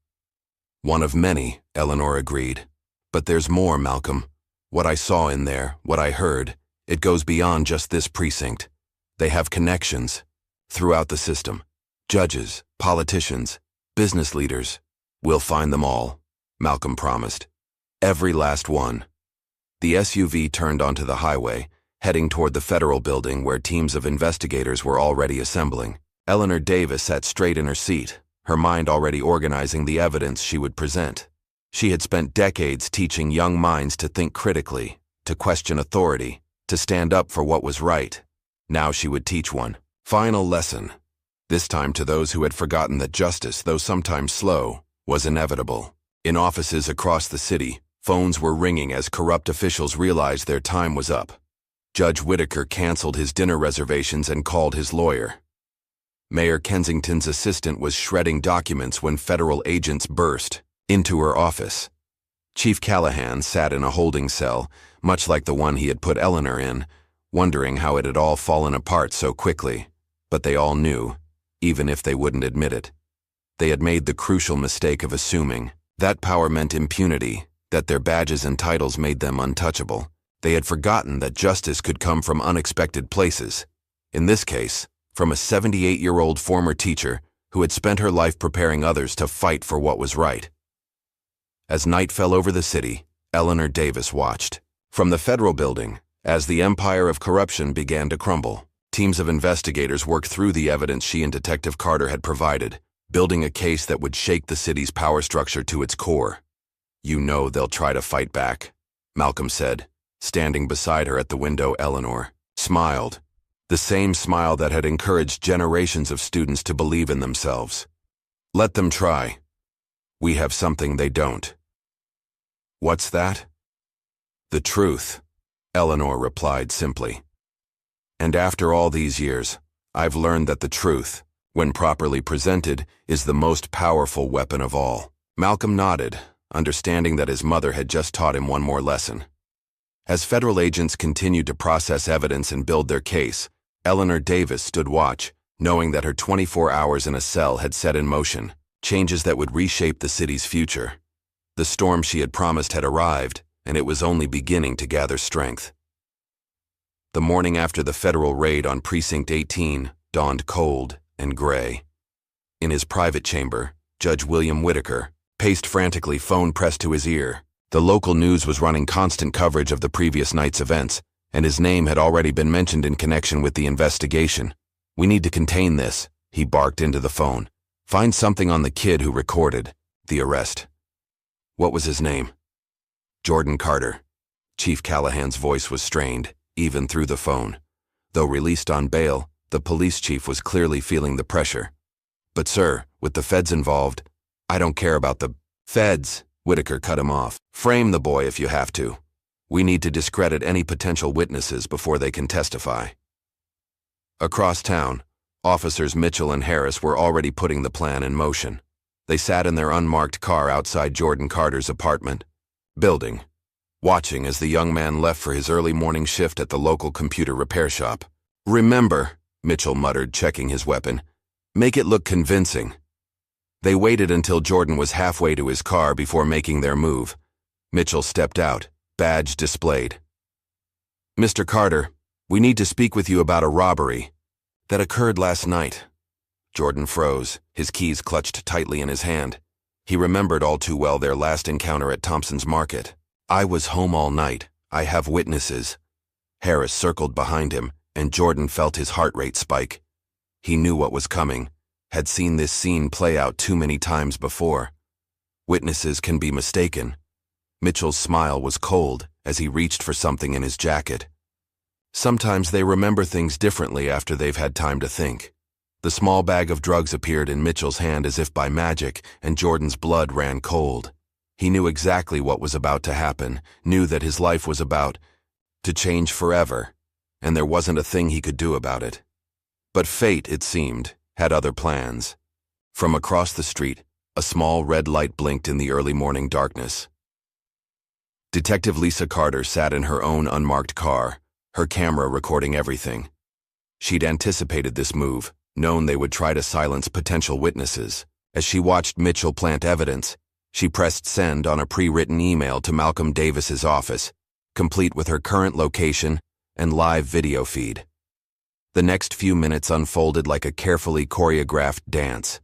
"One of many," Eleanor agreed. "But there's more, Malcolm. What I saw in there, what I heard, it goes beyond just this precinct. They have connections throughout the system. Judges, politicians, business leaders. We'll find them all," Malcolm promised. "Every last one." The SUV turned onto the highway, heading toward the federal building where teams of investigators were already assembling. Eleanor Davis sat straight in her seat, her mind already organizing the evidence she would present. She had spent decades teaching young minds to think critically, to question authority, to stand up for what was right. Now she would teach one final lesson, this time to those who had forgotten that justice, though sometimes slow, was inevitable. In offices across the city, phones were ringing as corrupt officials realized their time was up. Judge Whitaker canceled his dinner reservations and called his lawyer. Mayor Kensington's assistant was shredding documents when federal agents burst into her office. Chief Callahan sat in a holding cell, much like the one he had put Eleanor in, wondering how it had all fallen apart so quickly. But they all knew, even if they wouldn't admit it. They had made the crucial mistake of assuming that power meant impunity, that their badges and titles made them untouchable. They had forgotten that justice could come from unexpected places. In this case, from a 78-year-old former teacher who had spent her life preparing others to fight for what was right. As night fell over the city, Eleanor Davis watched. From the federal building, as the empire of corruption began to crumble, teams of investigators worked through the evidence she and Detective Carter had provided, building a case that would shake the city's power structure to its core. "You know they'll try to fight back," Malcolm said. Standing beside her at the window, Eleanor smiled, the same smile that had encouraged generations of students to believe in themselves. "Let them try. We have something they don't." "What's that?" "The truth," Eleanor replied simply. And after all these years, I've learned that the truth, when properly presented, is the most powerful weapon of all. Malcolm nodded, understanding that his mother had just taught him one more lesson. As federal agents continued to process evidence and build their case, Eleanor Davis stood watch, knowing that her 24 hours in a cell had set in motion changes that would reshape the city's future. The storm she had promised had arrived, and it was only beginning to gather strength. The morning after the federal raid on Precinct 18 dawned cold and gray. In his private chamber, Judge William Whitaker paced frantically, phone pressed to his ear. The local news was running constant coverage of the previous night's events, and his name had already been mentioned in connection with the investigation. "We need to contain this," he barked into the phone. "Find something on the kid who recorded the arrest." What was his name? Jordan Carter. Chief Callahan's voice was strained, even through the phone. Though released on bail, the police chief was clearly feeling the pressure. "But sir, with the feds involved, I don't care about the feds," Whitaker cut him off. "Frame the boy if you have to. We need to discredit any potential witnesses before they can testify." Across town, Officers Mitchell and Harris were already putting the plan in motion. They sat in their unmarked car outside Jordan Carter's apartment building, watching as the young man left for his early morning shift at the local computer repair shop. "Remember," Mitchell muttered, checking his weapon, "make it look convincing." They waited until Jordan was halfway to his car before making their move. Mitchell stepped out, badge displayed. "Mr. Carter, we need to speak with you about a robbery that occurred last night." Jordan froze, his keys clutched tightly in his hand. He remembered all too well their last encounter at Thompson's Market. "I was home all night. I have witnesses." Harris circled behind him, and Jordan felt his heart rate spike. He knew what was coming, had seen this scene play out too many times before. Witnesses can be mistaken. Mitchell's smile was cold as he reached for something in his jacket. Sometimes they remember things differently after they've had time to think. The small bag of drugs appeared in Mitchell's hand as if by magic, and Jordan's blood ran cold. He knew exactly what was about to happen, knew that his life was about to change forever, and there wasn't a thing he could do about it. But fate, it seemed, had other plans. From across the street, a small red light blinked in the early morning darkness. Detective Lisa Carter sat in her own unmarked car, her camera recording everything. She'd anticipated this move, known they would try to silence potential witnesses. As she watched Mitchell plant evidence, she pressed send on a pre-written email to Malcolm Davis's office, complete with her current location and live video feed. The next few minutes unfolded like a carefully choreographed dance.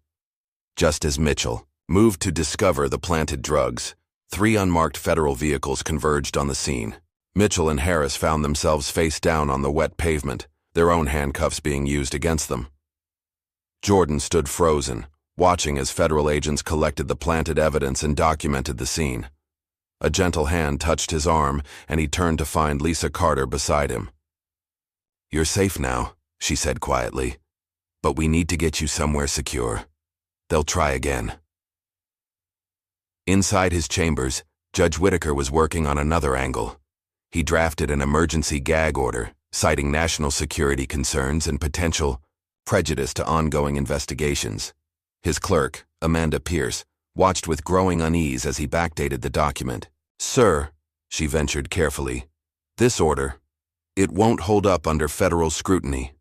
Just as Mitchell moved to discover the planted drugs, 3 unmarked federal vehicles converged on the scene. Mitchell and Harris found themselves face down on the wet pavement, their own handcuffs being used against them. Jordan stood frozen, watching as federal agents collected the planted evidence and documented the scene. A gentle hand touched his arm, and he turned to find Lisa Carter beside him. "You're safe now," she said quietly, "but we need to get you somewhere secure. They'll try again." Inside his chambers, Judge Whitaker was working on another angle. He drafted an emergency gag order, citing national security concerns and potential prejudice to ongoing investigations. His clerk, Amanda Pierce, watched with growing unease as he backdated the document. "Sir," she ventured carefully, "this order, it won't hold up under federal scrutiny."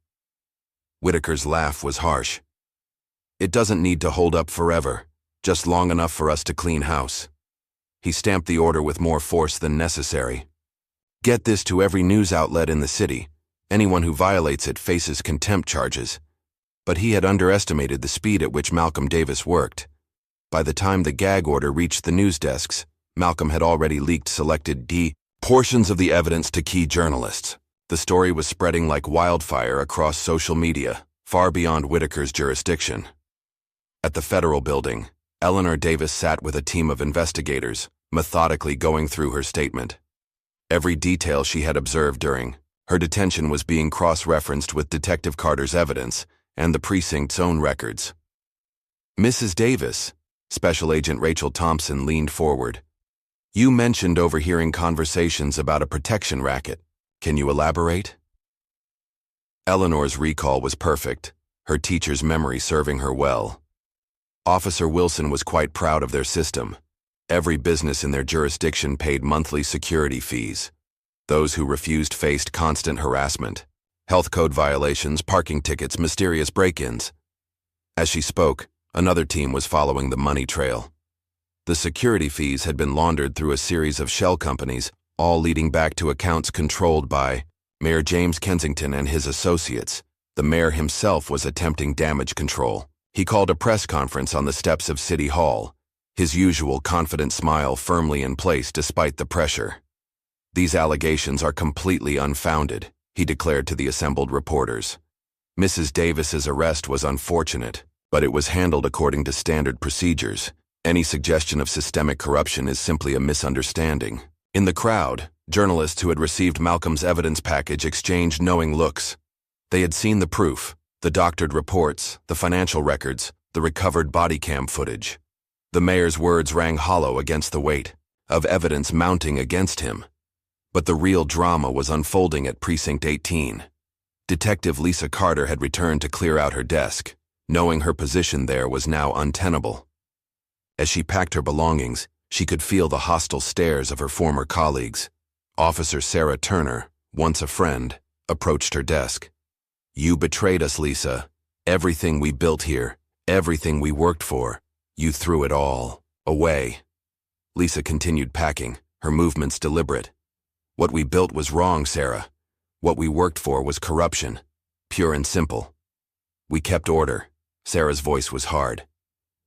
Whitaker's laugh was harsh. "It doesn't need to hold up forever, just long enough for us to clean house." He stamped the order with more force than necessary. "Get this to every news outlet in the city. Anyone who violates it faces contempt charges." But he had underestimated the speed at which Malcolm Davis worked. By the time the gag order reached the news desks, Malcolm had already leaked selected portions of the evidence to key journalists. The story was spreading like wildfire across social media, far beyond Whitaker's jurisdiction. At the federal building, Eleanor Davis sat with a team of investigators, methodically going through her statement. Every detail she had observed during her detention was being cross-referenced with Detective Carter's evidence and the precinct's own records. "Mrs. Davis," Special Agent Rachel Thompson leaned forward. "You mentioned overhearing conversations about a protection racket. Can you elaborate?" Eleanor's recall was perfect, her teacher's memory serving her well. Officer Wilson was quite proud of their system. Every business in their jurisdiction paid monthly security fees. Those who refused faced constant harassment, health code violations, parking tickets, mysterious break-ins. As she spoke, another team was following the money trail. The security fees had been laundered through a series of shell companies, all leading back to accounts controlled by Mayor James Kensington and his associates. The mayor himself was attempting damage control. He called a press conference on the steps of City Hall, his usual confident smile firmly in place despite the pressure. "These allegations are completely unfounded," he declared to the assembled reporters. "Mrs. Davis's arrest was unfortunate, but it was handled according to standard procedures. Any suggestion of systemic corruption is simply a misunderstanding." In the crowd, journalists who had received Malcolm's evidence package exchanged knowing looks. They had seen the proof, the doctored reports, the financial records, the recovered body cam footage. The mayor's words rang hollow against the weight of evidence mounting against him. But the real drama was unfolding at Precinct 18. Detective Lisa Carter had returned to clear out her desk, knowing her position there was now untenable. As she packed her belongings, she could feel the hostile stares of her former colleagues. Officer Sarah Turner, once a friend, approached her desk. "You betrayed us, Lisa. Everything we built here, everything we worked for, you threw it all away." Lisa continued packing, her movements deliberate. "What we built was wrong, Sarah. What we worked for was corruption, pure and simple. We kept order." Sarah's voice was hard.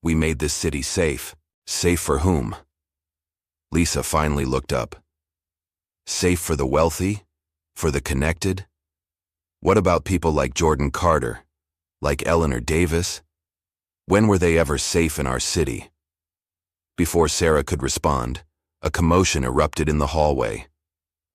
"We made this city safe." "Safe for whom?" Lisa finally looked up. "Safe for the wealthy? For the connected? What about people like Jordan Carter? Like Eleanor Davis? When were they ever safe in our city?" Before Sarah could respond, a commotion erupted in the hallway.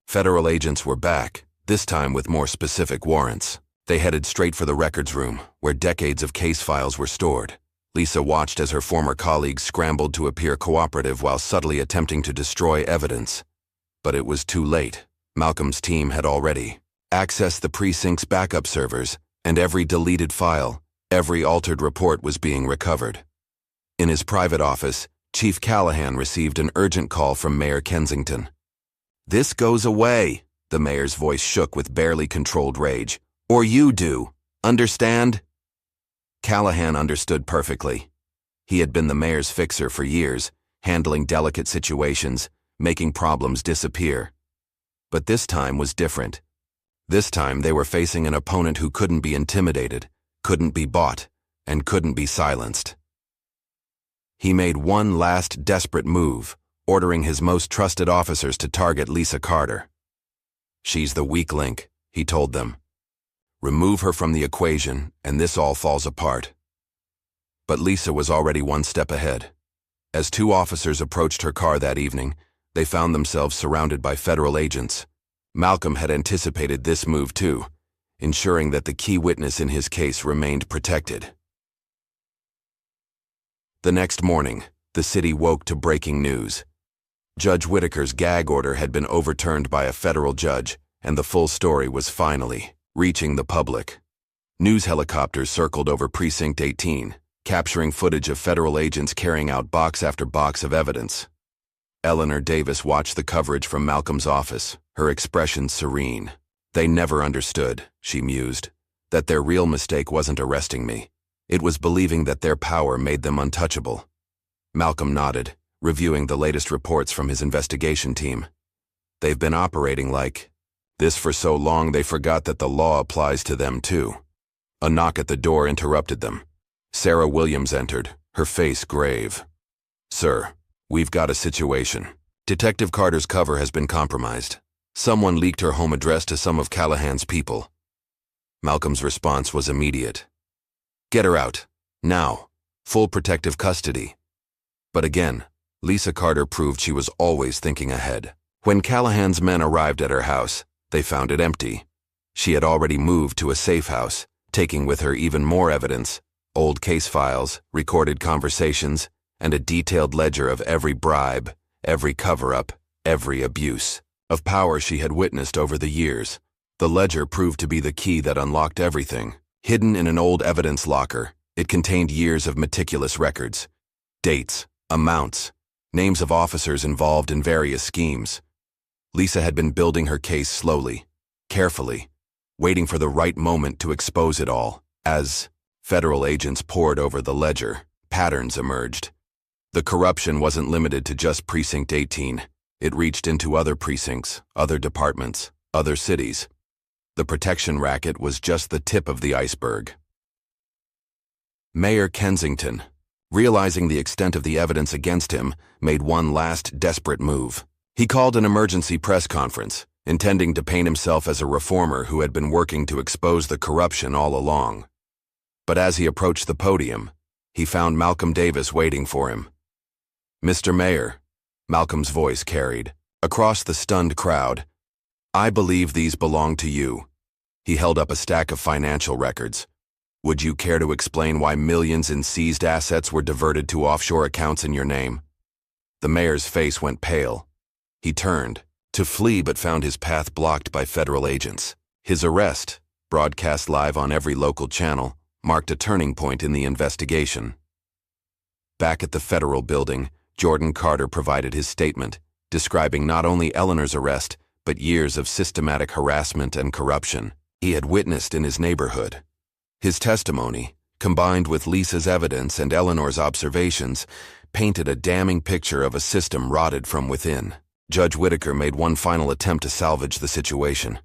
Federal agents were back, this time with more specific warrants. They headed straight for the records room, where decades of case files were stored. Lisa watched as her former colleagues scrambled to appear cooperative while subtly attempting to destroy evidence. But it was too late. Malcolm's team had already accessed the precinct's backup servers, and every deleted file, every altered report was being recovered. In his private office, Chief Callahan received an urgent call from Mayor Kensington. "This goes away," the mayor's voice shook with barely controlled rage. "Or you do. Understand?" Callahan understood perfectly. He had been the mayor's fixer for years, handling delicate situations, making problems disappear. But this time was different. This time they were facing an opponent who couldn't be intimidated, couldn't be bought, and couldn't be silenced. He made one last desperate move, ordering his most trusted officers to target Lisa Carter. "She's the weak link," he told them. "Remove her from the equation, and this all falls apart." But Lisa was already one step ahead. As two officers approached her car that evening, they found themselves surrounded by federal agents. Malcolm had anticipated this move too, ensuring that the key witness in his case remained protected. The next morning, the city woke to breaking news. Judge Whitaker's gag order had been overturned by a federal judge, and the full story was finally reaching the public. News helicopters circled over Precinct 18, capturing footage of federal agents carrying out box after box of evidence. Eleanor Davis watched the coverage from Malcolm's office, her expression serene. "They never understood," she mused, "that their real mistake wasn't arresting me. It was believing that their power made them untouchable." Malcolm nodded, reviewing the latest reports from his investigation team. "They've been operating like this for so long they forgot that the law applies to them too." A knock at the door interrupted them. Sarah Williams entered, her face grave. "Sir, we've got a situation. Detective Carter's cover has been compromised. Someone leaked her home address to some of Callahan's people." Malcolm's response was immediate. "Get her out. Now. Full protective custody." But again, Lisa Carter proved she was always thinking ahead. When Callahan's men arrived at her house, they found it empty. She had already moved to a safe house, taking with her even more evidence, old case files, recorded conversations, and a detailed ledger of every bribe, every cover-up, every abuse of power she had witnessed over the years. The ledger proved to be the key that unlocked everything. Hidden in an old evidence locker, it contained years of meticulous records. Dates, amounts, names of officers involved in various schemes. Lisa had been building her case slowly, carefully, waiting for the right moment to expose it all. As federal agents pored over the ledger, patterns emerged. The corruption wasn't limited to just Precinct 18. It reached into other precincts, other departments, other cities. The protection racket was just the tip of the iceberg. Mayor Kensington, realizing the extent of the evidence against him, made one last desperate move. He called an emergency press conference, intending to paint himself as a reformer who had been working to expose the corruption all along. But as he approached the podium, he found Malcolm Davis waiting for him. "Mr. Mayor," Malcolm's voice carried across the stunned crowd, "I believe these belong to you." He held up a stack of financial records. "Would you care to explain why millions in seized assets were diverted to offshore accounts in your name?" The mayor's face went pale. He turned to flee but found his path blocked by federal agents. His arrest, broadcast live on every local channel, marked a turning point in the investigation. Back at the federal building, Jordan Carter provided his statement, describing not only Eleanor's arrest, but years of systematic harassment and corruption he had witnessed in his neighborhood. His testimony, combined with Lisa's evidence and Eleanor's observations, painted a damning picture of a system rotted from within. Judge Whitaker made one final attempt to salvage the situation.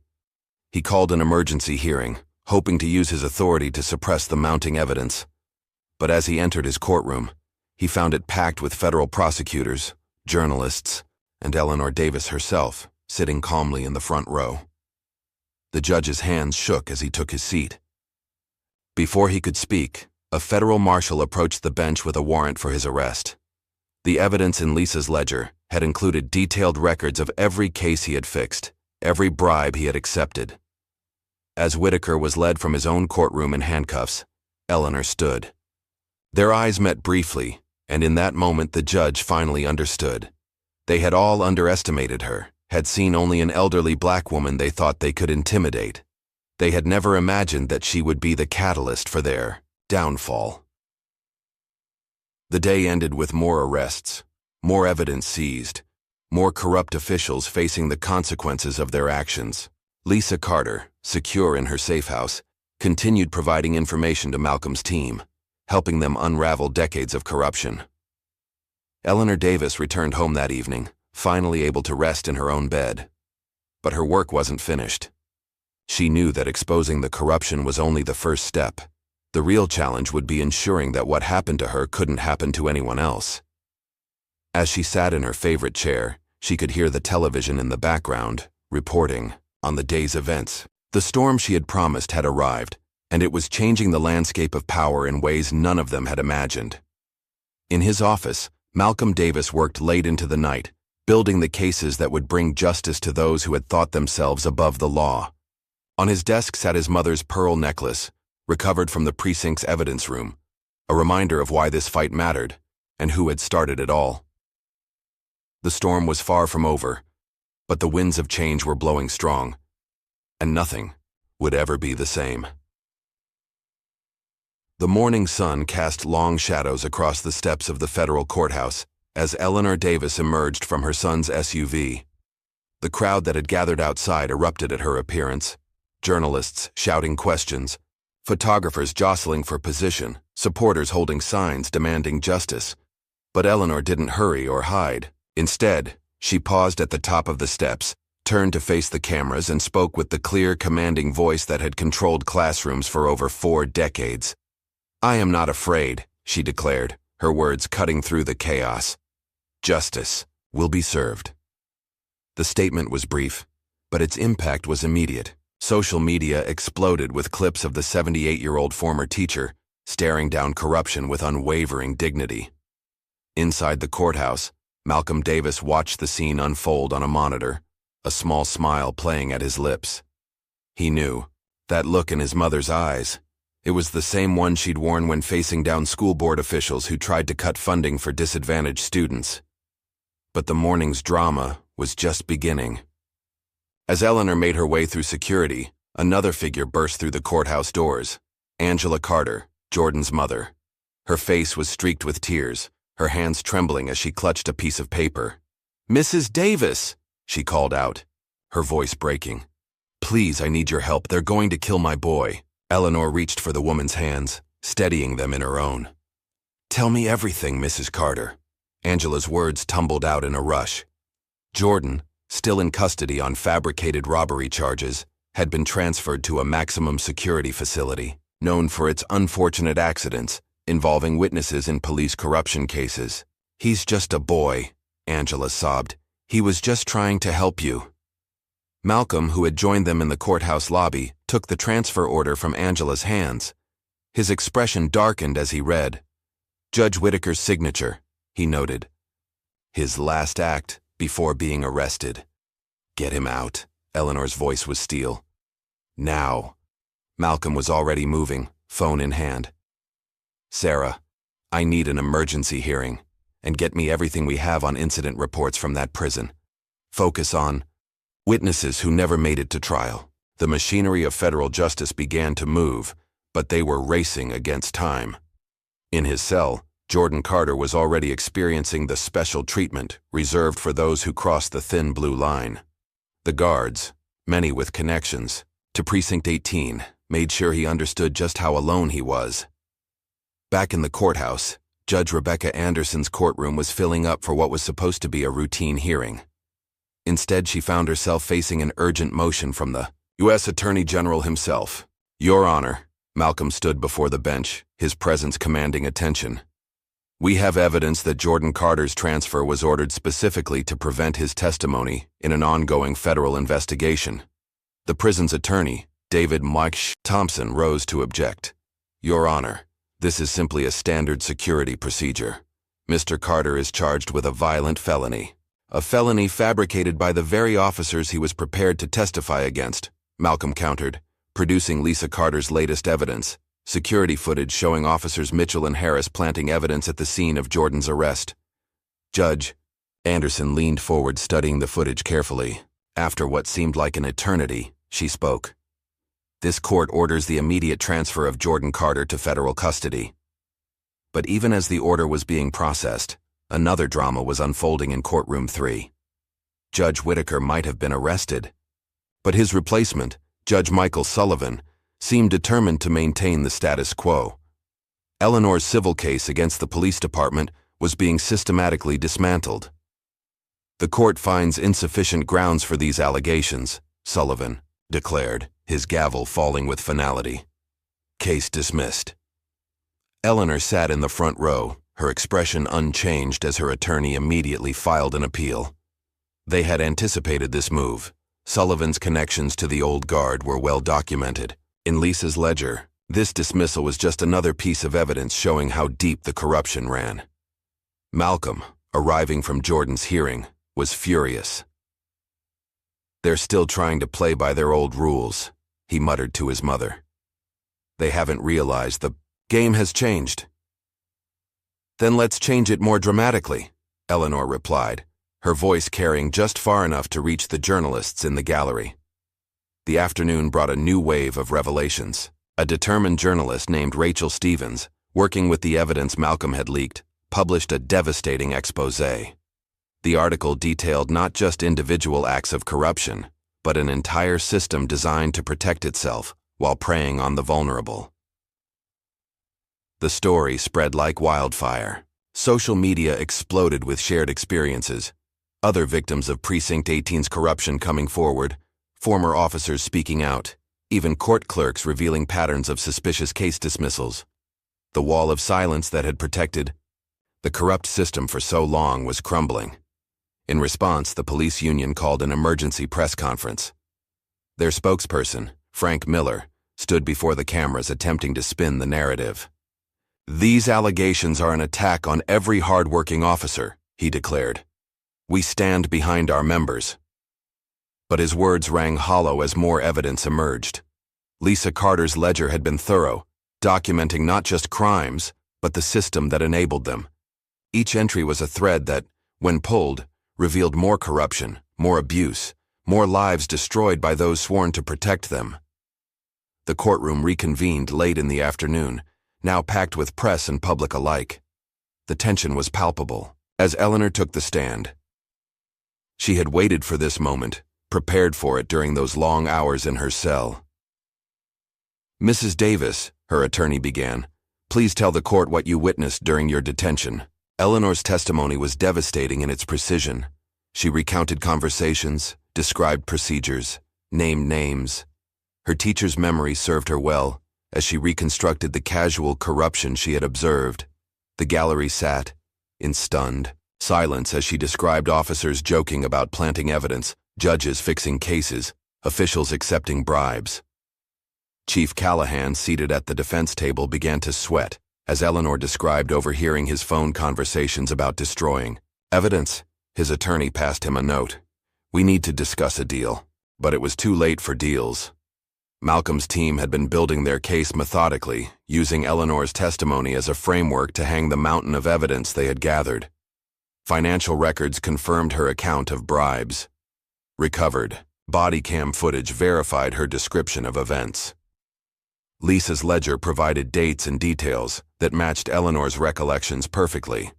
He called an emergency hearing, hoping to use his authority to suppress the mounting evidence. But as he entered his courtroom, he found it packed with federal prosecutors, journalists, and Eleanor Davis herself, sitting calmly in the front row. The judge's hands shook as he took his seat. Before he could speak, a federal marshal approached the bench with a warrant for his arrest. The evidence in Lisa's ledger had included detailed records of every case he had fixed, every bribe he had accepted. As Whitaker was led from his own courtroom in handcuffs, Eleanor stood. Their eyes met briefly, and in that moment the judge finally understood. They had all underestimated her, had seen only an elderly black woman they thought they could intimidate. They had never imagined that she would be the catalyst for their downfall. The day ended with more arrests, more evidence seized, more corrupt officials facing the consequences of their actions. Lisa Carter, secure in her safe house, continued providing information to Malcolm's team, helping them unravel decades of corruption. Eleanor Davis returned home that evening, finally able to rest in her own bed. But her work wasn't finished. She knew that exposing the corruption was only the first step. The real challenge would be ensuring that what happened to her couldn't happen to anyone else. As she sat in her favorite chair, she could hear the television in the background, reporting on the day's events. The storm she had promised had arrived, and it was changing the landscape of power in ways none of them had imagined. In his office, Malcolm Davis worked late into the night, building the cases that would bring justice to those who had thought themselves above the law. On his desk sat his mother's pearl necklace, recovered from the precinct's evidence room, a reminder of why this fight mattered and who had started it all. The storm was far from over, but the winds of change were blowing strong, and nothing would ever be the same. The morning sun cast long shadows across the steps of the federal courthouse as Eleanor Davis emerged from her son's SUV. The crowd that had gathered outside erupted at her appearance, journalists shouting questions, photographers jostling for position, supporters holding signs demanding justice. But Eleanor didn't hurry or hide. Instead, she paused at the top of the steps, turned to face the cameras, and spoke with the clear, commanding voice that had controlled classrooms for over 4 decades. "I am not afraid," she declared, her words cutting through the chaos. "Justice will be served." The statement was brief, but its impact was immediate. Social media exploded with clips of the 78-year-old former teacher staring down corruption with unwavering dignity. Inside the courthouse, Malcolm Davis watched the scene unfold on a monitor, a small smile playing at his lips. He knew, that look in his mother's eyes, it was the same one she'd worn when facing down school board officials who tried to cut funding for disadvantaged students. But the morning's drama was just beginning. As Eleanor made her way through security, another figure burst through the courthouse doors. Angela Carter, Jordan's mother. Her face was streaked with tears, her hands trembling as she clutched a piece of paper. "Mrs. Davis," she called out, her voice breaking. "Please, I need your help. They're going to kill my boy." Eleanor reached for the woman's hands, steadying them in her own. "Tell me everything, Mrs. Carter." Angela's words tumbled out in a rush. Jordan, still in custody on fabricated robbery charges, had been transferred to a maximum security facility, known for its unfortunate accidents involving witnesses in police corruption cases. "He's just a boy," Angela sobbed. "He was just trying to help you." Malcolm, who had joined them in the courthouse lobby, took the transfer order from Angela's hands. His expression darkened as he read. "Judge Whitaker's signature," he noted. "His last act before being arrested." "Get him out." Eleanor's voice was steel. "Now." Malcolm was already moving, phone in hand. "Sarah, I need an emergency hearing, and get me everything we have on incident reports from that prison. Focus on witnesses who never made it to trial." The machinery of federal justice began to move, but they were racing against time. In his cell, Jordan Carter was already experiencing the special treatment reserved for those who crossed the thin blue line. The guards, many with connections to Precinct 18, made sure he understood just how alone he was. Back in the courthouse, Judge Rebecca Anderson's courtroom was filling up for what was supposed to be a routine hearing. Instead, she found herself facing an urgent motion from the U.S. Attorney General himself. "Your Honor," Malcolm stood before the bench, his presence commanding attention. "We have evidence that Jordan Carter's transfer was ordered specifically to prevent his testimony in an ongoing federal investigation." The prison's attorney, David Mike Thompson, rose to object. "Your Honor, this is simply a standard security procedure. Mr. Carter is charged with a violent felony. A felony fabricated by the very officers he was prepared to testify against," Malcolm countered, producing Lisa Carter's latest evidence, security footage showing Officers Mitchell and Harris planting evidence at the scene of Jordan's arrest. "Judge," Anderson leaned forward, studying the footage carefully. After what seemed like an eternity, she spoke. "This court orders the immediate transfer of Jordan Carter to federal custody." But even as the order was being processed, another drama was unfolding in courtroom 3. Judge Whitaker might have been arrested, but his replacement, Judge Michael Sullivan, seemed determined to maintain the status quo. Eleanor's civil case against the police department was being systematically dismantled. "The court finds insufficient grounds for these allegations," Sullivan declared, his gavel falling with finality. "Case dismissed." Eleanor sat in the front row, her expression unchanged as her attorney immediately filed an appeal. They had anticipated this move. Sullivan's connections to the old guard were well documented. In Lisa's ledger, this dismissal was just another piece of evidence showing how deep the corruption ran. Malcolm, arriving from Jordan's hearing, was furious. "They're still trying to play by their old rules," he muttered to his mother. "They haven't realized the game has changed." "Then let's change it more dramatically," Eleanor replied, her voice carrying just far enough to reach the journalists in the gallery. The afternoon brought a new wave of revelations. A determined journalist named Rachel Stevens, working with the evidence Malcolm had leaked, published a devastating exposé. The article detailed not just individual acts of corruption, but an entire system designed to protect itself while preying on the vulnerable. The story spread like wildfire. Social media exploded with shared experiences. Other victims of Precinct 18's corruption coming forward, former officers speaking out, even court clerks revealing patterns of suspicious case dismissals. The wall of silence that had protected the corrupt system for so long was crumbling. In response, the police union called an emergency press conference. Their spokesperson, Frank Miller, stood before the cameras attempting to spin the narrative. "These allegations are an attack on every hard-working officer," he declared. "We stand behind our members." But his words rang hollow as more evidence emerged. Lisa Carter's ledger had been thorough, documenting not just crimes, but the system that enabled them. Each entry was a thread that, when pulled, revealed more corruption, more abuse, more lives destroyed by those sworn to protect them. The courtroom reconvened late in the afternoon, now packed with press and public alike. The tension was palpable as Eleanor took the stand. She had waited for this moment, prepared for it during those long hours in her cell. "Mrs. Davis," her attorney began, "please tell the court what you witnessed during your detention." Eleanor's testimony was devastating in its precision. She recounted conversations, described procedures, named names. Her teacher's memory served her well as she reconstructed the casual corruption she had observed. The gallery sat in stunned silence as she described officers joking about planting evidence, judges fixing cases, officials accepting bribes. Chief Callahan, seated at the defense table, began to sweat as Eleanor described overhearing his phone conversations about destroying evidence. His attorney passed him a note. "We need to discuss a deal." But it was too late for deals. Malcolm's team had been building their case methodically, using Eleanor's testimony as a framework to hang the mountain of evidence they had gathered. Financial records confirmed her account of bribes. Recovered body cam footage verified her description of events. Lisa's ledger provided dates and details that matched Eleanor's recollections perfectly.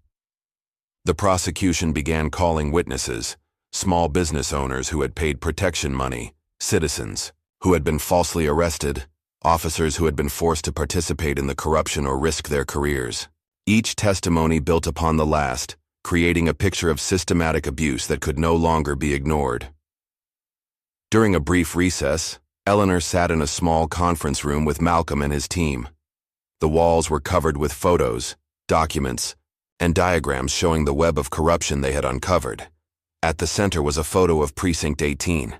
The prosecution began calling witnesses, small business owners who had paid protection money, citizens who had been falsely arrested, officers who had been forced to participate in the corruption or risk their careers. Each testimony built upon the last, creating a picture of systematic abuse that could no longer be ignored. During a brief recess, Eleanor sat in a small conference room with Malcolm and his team. The walls were covered with photos, documents, and diagrams showing the web of corruption they had uncovered. At the center was a photo of Precinct 18.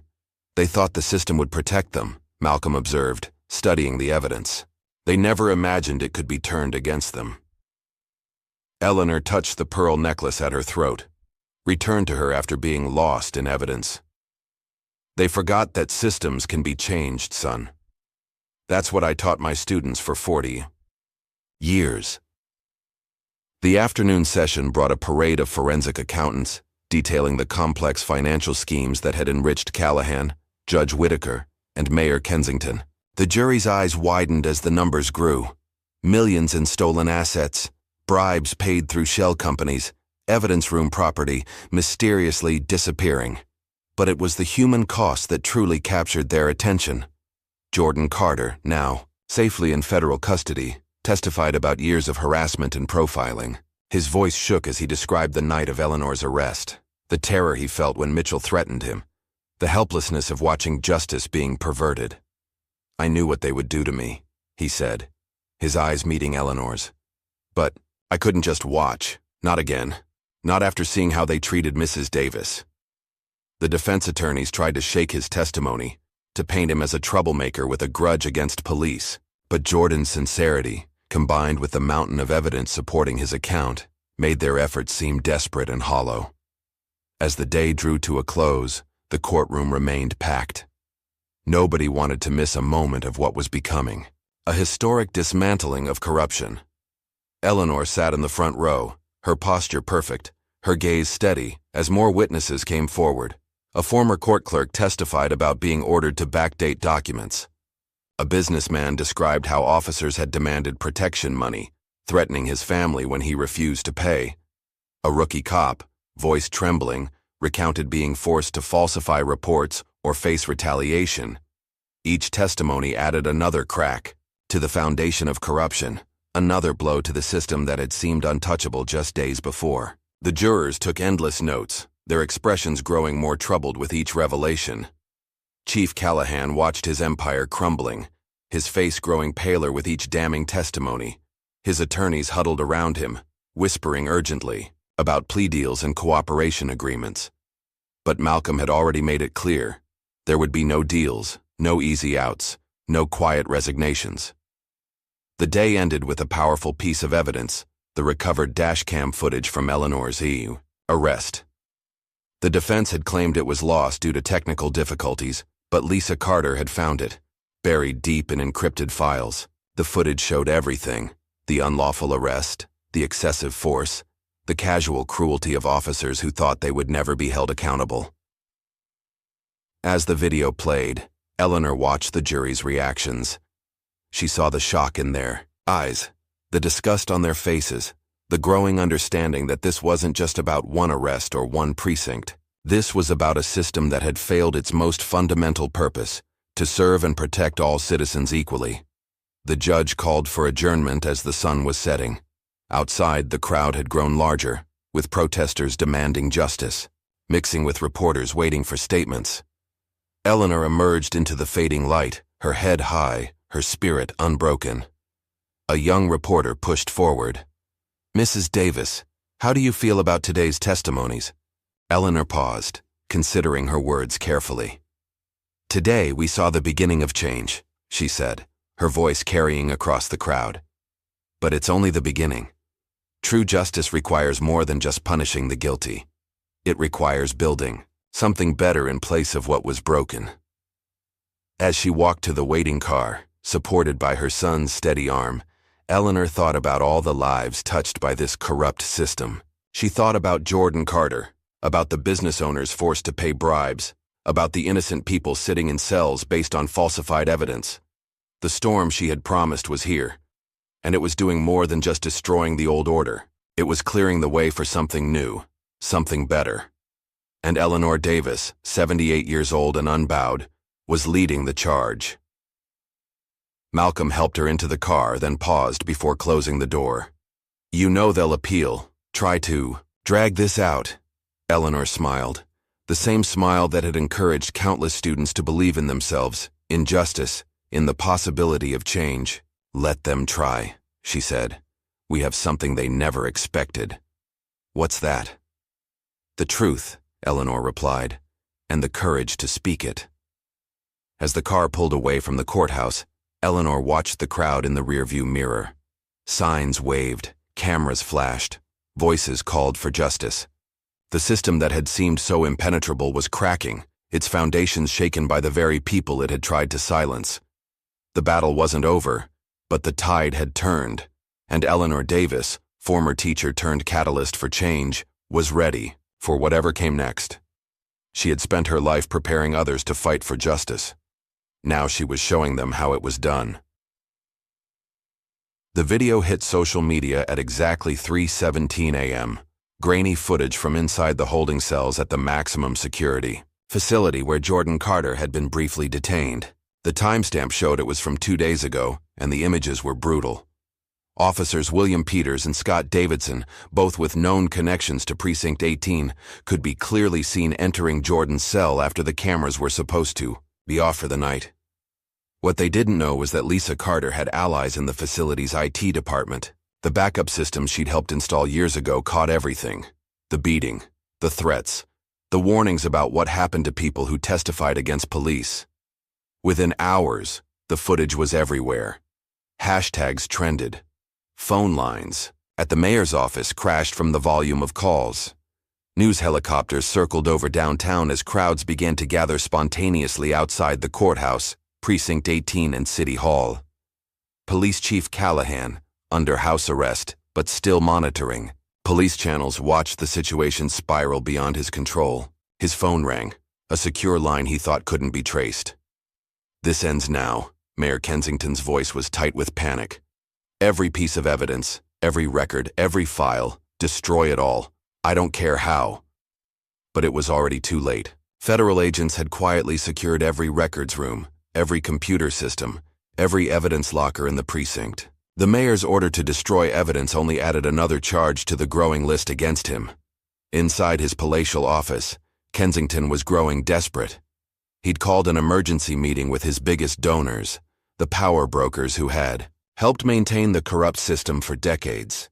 "They thought the system would protect them," Malcolm observed, studying the evidence. "They never imagined it could be turned against them." Eleanor touched the pearl necklace at her throat, returned to her after being lost in evidence. "They forgot that systems can be changed, son. That's what I taught my students for 40 years." The afternoon session brought a parade of forensic accountants, detailing the complex financial schemes that had enriched Callahan, Judge Whitaker, and Mayor Kensington. The jury's eyes widened as the numbers grew. Millions in stolen assets, bribes paid through shell companies, evidence room property mysteriously disappearing. But it was the human cost that truly captured their attention. Jordan Carter, now safely in federal custody, testified about years of harassment and profiling. His voice shook as he described the night of Eleanor's arrest, the terror he felt when Mitchell threatened him, the helplessness of watching justice being perverted. "I knew what they would do to me," he said, his eyes meeting Eleanor's. "But I couldn't just watch, not again, not after seeing how they treated Mrs. Davis." The defense attorneys tried to shake his testimony, to paint him as a troublemaker with a grudge against police, but Jordan's sincerity, combined with the mountain of evidence supporting his account, made their efforts seem desperate and hollow. As the day drew to a close, the courtroom remained packed. Nobody wanted to miss a moment of what was becoming a historic dismantling of corruption. Eleanor sat in the front row, her posture perfect, her gaze steady as more witnesses came forward. A former court clerk testified about being ordered to backdate documents. A businessman described how officers had demanded protection money, threatening his family when he refused to pay. A rookie cop, voice trembling, recounted being forced to falsify reports or face retaliation. Each testimony added another crack to the foundation of corruption, another blow to the system that had seemed untouchable just days before. The jurors took endless notes, their expressions growing more troubled with each revelation. Chief Callahan watched his empire crumbling, his face growing paler with each damning testimony. His attorneys huddled around him, whispering urgently about plea deals and cooperation agreements. But Malcolm had already made it clear, there would be no deals, no easy outs, no quiet resignations. The day ended with a powerful piece of evidence, the recovered dashcam footage from Eleanor's arrest. The defense had claimed it was lost due to technical difficulties, but Lisa Carter had found it, buried deep in encrypted files. The footage showed everything: the unlawful arrest, the excessive force, the casual cruelty of officers who thought they would never be held accountable. As the video played, Eleanor watched the jury's reactions. She saw the shock in their eyes, the disgust on their faces, the growing understanding that this wasn't just about one arrest or one precinct. This was about a system that had failed its most fundamental purpose, to serve and protect all citizens equally. The judge called for adjournment as the sun was setting. Outside, the crowd had grown larger, with protesters demanding justice, mixing with reporters waiting for statements. Eleanor emerged into the fading light, her head high, her spirit unbroken. A young reporter pushed forward. "Mrs. Davis, how do you feel about today's testimonies?" Eleanor paused, considering her words carefully. "Today we saw the beginning of change," she said, her voice carrying across the crowd. "But it's only the beginning. True justice requires more than just punishing the guilty. It requires building something better in place of what was broken." As she walked to the waiting car, supported by her son's steady arm, Eleanor thought about all the lives touched by this corrupt system. She thought about Jordan Carter, about the business owners forced to pay bribes, about the innocent people sitting in cells based on falsified evidence. The storm she had promised was here, and it was doing more than just destroying the old order. It was clearing the way for something new, something better. And Eleanor Davis, 78 years old and unbowed, was leading the charge. Malcolm helped her into the car, then paused before closing the door. "You know they'll appeal, try to drag this out." Eleanor smiled, the same smile that had encouraged countless students to believe in themselves, in justice, in the possibility of change. "Let them try," she said. "We have something they never expected." "What's that?" "The truth," Eleanor replied, "and the courage to speak it." As the car pulled away from the courthouse, Eleanor watched the crowd in the rearview mirror. Signs waved, cameras flashed, voices called for justice. The system that had seemed so impenetrable was cracking, its foundations shaken by the very people it had tried to silence. The battle wasn't over, but the tide had turned, and Eleanor Davis, former teacher turned catalyst for change, was ready for whatever came next. She had spent her life preparing others to fight for justice. Now she was showing them how it was done. The video hit social media at exactly 3:17 a.m. Grainy footage from inside the holding cells at the maximum security facility where Jordan Carter had been briefly detained. The timestamp showed it was from 2 days ago, and the images were brutal. Officers William Peters and Scott Davidson, both with known connections to Precinct 18, could be clearly seen entering Jordan's cell after the cameras were supposed to be off for the night. What they didn't know was that Lisa Carter had allies in the facility's IT department. The backup system she'd helped install years ago caught everything: the beating, the threats, the warnings about what happened to people who testified against police. Within hours, the footage was everywhere. Hashtags trended. Phone lines at the mayor's office crashed from the volume of calls. News helicopters circled over downtown as crowds began to gather spontaneously outside the courthouse, Precinct 18 and City Hall. Police Chief Callahan, under house arrest, but still monitoring. Police channels watched the situation spiral beyond his control. His phone rang, a secure line he thought couldn't be traced. "This ends now." Mayor Kensington's voice was tight with panic. "Every piece of evidence, every record, every file, destroy it all. I don't care how." But it was already too late. Federal agents had quietly secured every records room, every computer system, every evidence locker in the precinct. The mayor's order to destroy evidence only added another charge to the growing list against him. Inside his palatial office, Kensington was growing desperate. He'd called an emergency meeting with his biggest donors, the power brokers who had helped maintain the corrupt system for decades.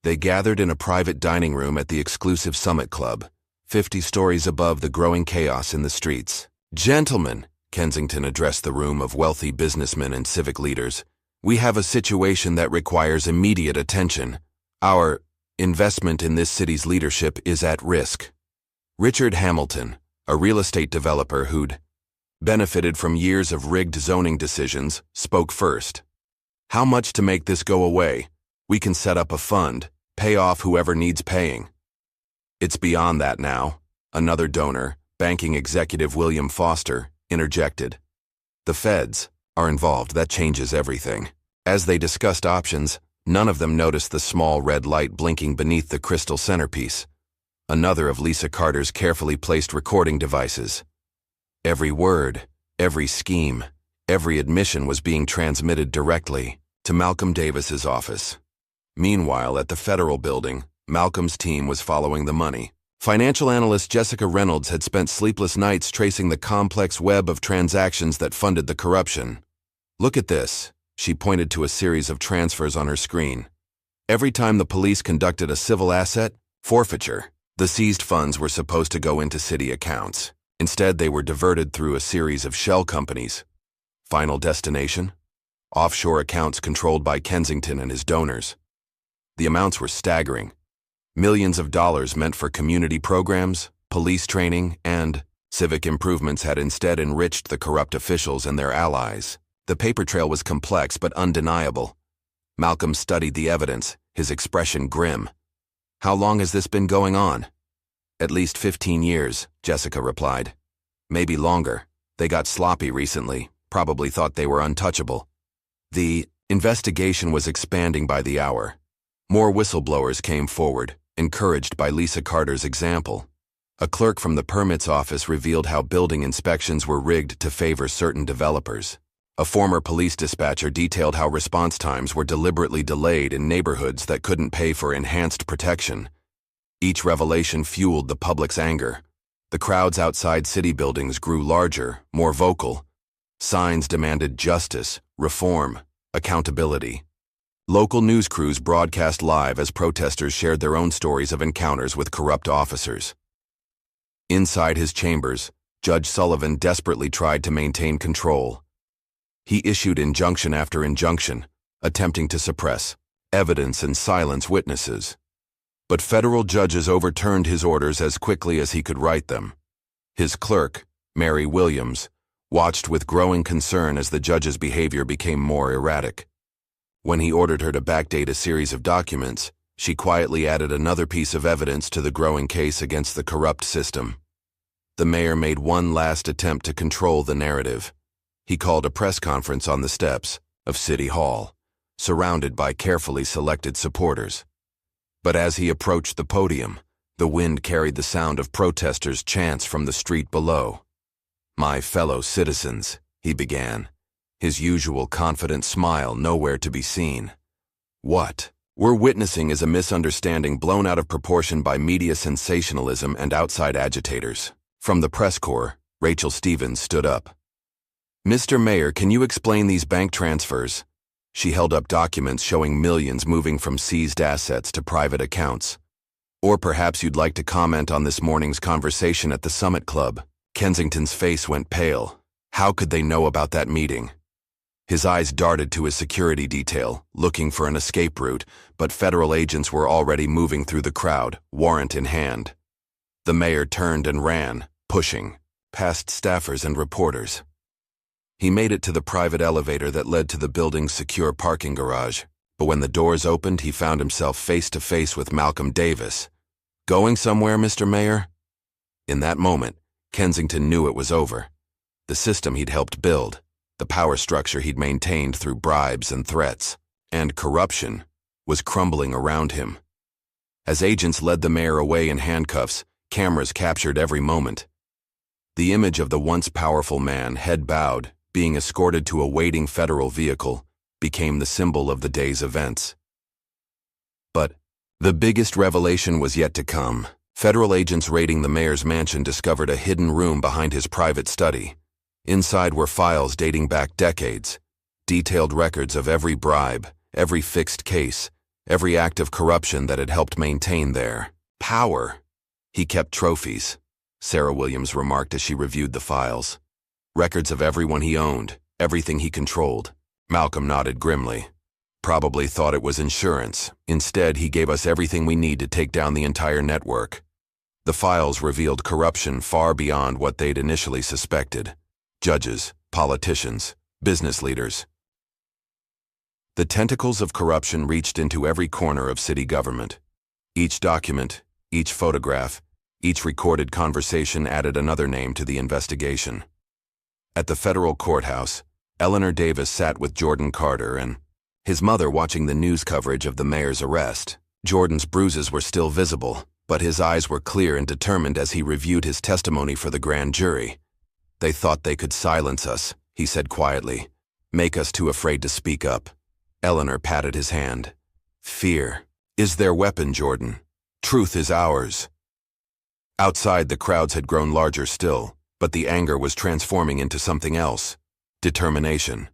They gathered in a private dining room at the exclusive Summit Club, 50 stories above the growing chaos in the streets. "Gentlemen," Kensington addressed the room of wealthy businessmen and civic leaders, "we have a situation that requires immediate attention. Our investment in this city's leadership is at risk." Richard Hamilton, a real estate developer who'd benefited from years of rigged zoning decisions, spoke first. "How much to make this go away? We can set up a fund, pay off whoever needs paying." "It's beyond that now," another donor, Banking executive William Foster interjected. The feds are involved. That changes everything. As they discussed options, none of them noticed the small red light blinking beneath the crystal centerpiece, another of Lisa Carter's carefully placed recording devices. Every word, every scheme, every admission was being transmitted directly to Malcolm Davis's office. Meanwhile, at the federal building, Malcolm's team was following the money. Financial analyst Jessica Reynolds had spent sleepless nights tracing the complex web of transactions that funded the corruption. Look at this, she pointed to a series of transfers on her screen. Every time the police conducted a civil asset forfeiture, the seized funds were supposed to go into city accounts. Instead, they were diverted through a series of shell companies. Final destination? Offshore accounts controlled by Kensington and his donors. The amounts were staggering. Millions of dollars meant for community programs, police training, and civic improvements had instead enriched the corrupt officials and their allies. The paper trail was complex but undeniable. Malcolm studied the evidence, his expression grim. How long has this been going on? At least 15 years, Jessica replied. Maybe longer. They got sloppy recently, probably thought they were untouchable. The investigation was expanding by the hour. More whistleblowers came forward, encouraged by Lisa Carter's example. A clerk from the permits office revealed how building inspections were rigged to favor certain developers. A former police dispatcher detailed how response times were deliberately delayed in neighborhoods that couldn't pay for enhanced protection. Each revelation fueled the public's anger. The crowds outside city buildings grew larger, more vocal. Signs demanded justice, reform, accountability. Local news crews broadcast live as protesters shared their own stories of encounters with corrupt officers. Inside his chambers, Judge Sullivan desperately tried to maintain control. He issued injunction after injunction, attempting to suppress evidence and silence witnesses. But federal judges overturned his orders as quickly as he could write them. His clerk, Mary Williams, watched with growing concern as the judge's behavior became more erratic. When he ordered her to backdate a series of documents, she quietly added another piece of evidence to the growing case against the corrupt system. The mayor made one last attempt to control the narrative. He called a press conference on the steps of City Hall, surrounded by carefully selected supporters. But as he approached the podium, the wind carried the sound of protesters' chants from the street below. "My fellow citizens," he began, his usual confident smile nowhere to be seen. "What we're witnessing is a misunderstanding blown out of proportion by media sensationalism and outside agitators." From the press corps, Rachel Stevens stood up. "Mr. Mayor, can you explain these bank transfers?" She held up documents showing millions moving from seized assets to private accounts. "Or perhaps you'd like to comment on this morning's conversation at the Summit Club." Kensington's face went pale. How could they know about that meeting? His eyes darted to his security detail, looking for an escape route, but federal agents were already moving through the crowd, warrant in hand. The mayor turned and ran, pushing, past staffers and reporters. He made it to the private elevator that led to the building's secure parking garage, but when the doors opened, he found himself face to face with Malcolm Davis. "Going somewhere, Mr. Mayor?" In that moment, Kensington knew it was over. The system he'd helped build, the power structure he'd maintained through bribes and threats, and corruption, was crumbling around him. As agents led the mayor away in handcuffs, cameras captured every moment. The image of the once powerful man, head bowed, being escorted to a waiting federal vehicle, became the symbol of the day's events. But the biggest revelation was yet to come. Federal agents raiding the mayor's mansion discovered a hidden room behind his private study. Inside were files dating back decades, detailed records of every bribe, every fixed case, every act of corruption that had helped maintain their power. He kept trophies, Sarah Williams remarked as she reviewed the files. Records of everyone he owned, everything he controlled. Malcolm nodded grimly. Probably thought it was insurance. Instead, he gave us everything we need to take down the entire network. The files revealed corruption far beyond what they'd initially suspected. Judges, politicians, business leaders. The tentacles of corruption reached into every corner of city government. Each document, each photograph, Each recorded conversation added another name to the investigation. At the federal courthouse, Eleanor Davis sat with Jordan Carter and his mother watching the news coverage of the mayor's arrest. Jordan's bruises were still visible, but his eyes were clear and determined as he reviewed his testimony for the grand jury. "They thought they could silence us," he said quietly, "make us too afraid to speak up." Eleanor patted his hand. "Fear is their weapon, Jordan. Truth is ours." Outside, the crowds had grown larger still, but the anger was transforming into something else: determination.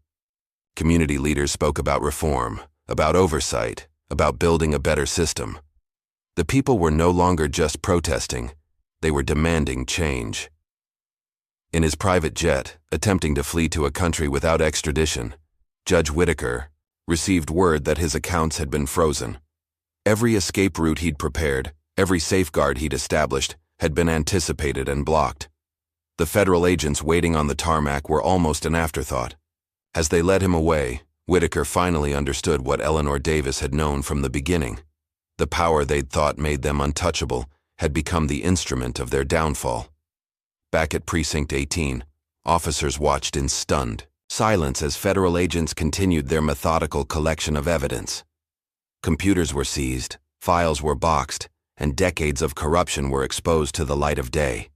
Community leaders spoke about reform, about oversight, about building a better system. The people were no longer just protesting, they were demanding change. In his private jet, attempting to flee to a country without extradition, Judge Whitaker received word that his accounts had been frozen. Every escape route he'd prepared, every safeguard he'd established, had been anticipated and blocked. The federal agents waiting on the tarmac were almost an afterthought. As they led him away, Whitaker finally understood what Eleanor Davis had known from the beginning. The power they'd thought made them untouchable had become the instrument of their downfall. Back at Precinct 18, officers watched in stunned silence as federal agents continued their methodical collection of evidence. Computers were seized, files were boxed, and decades of corruption were exposed to the light of day.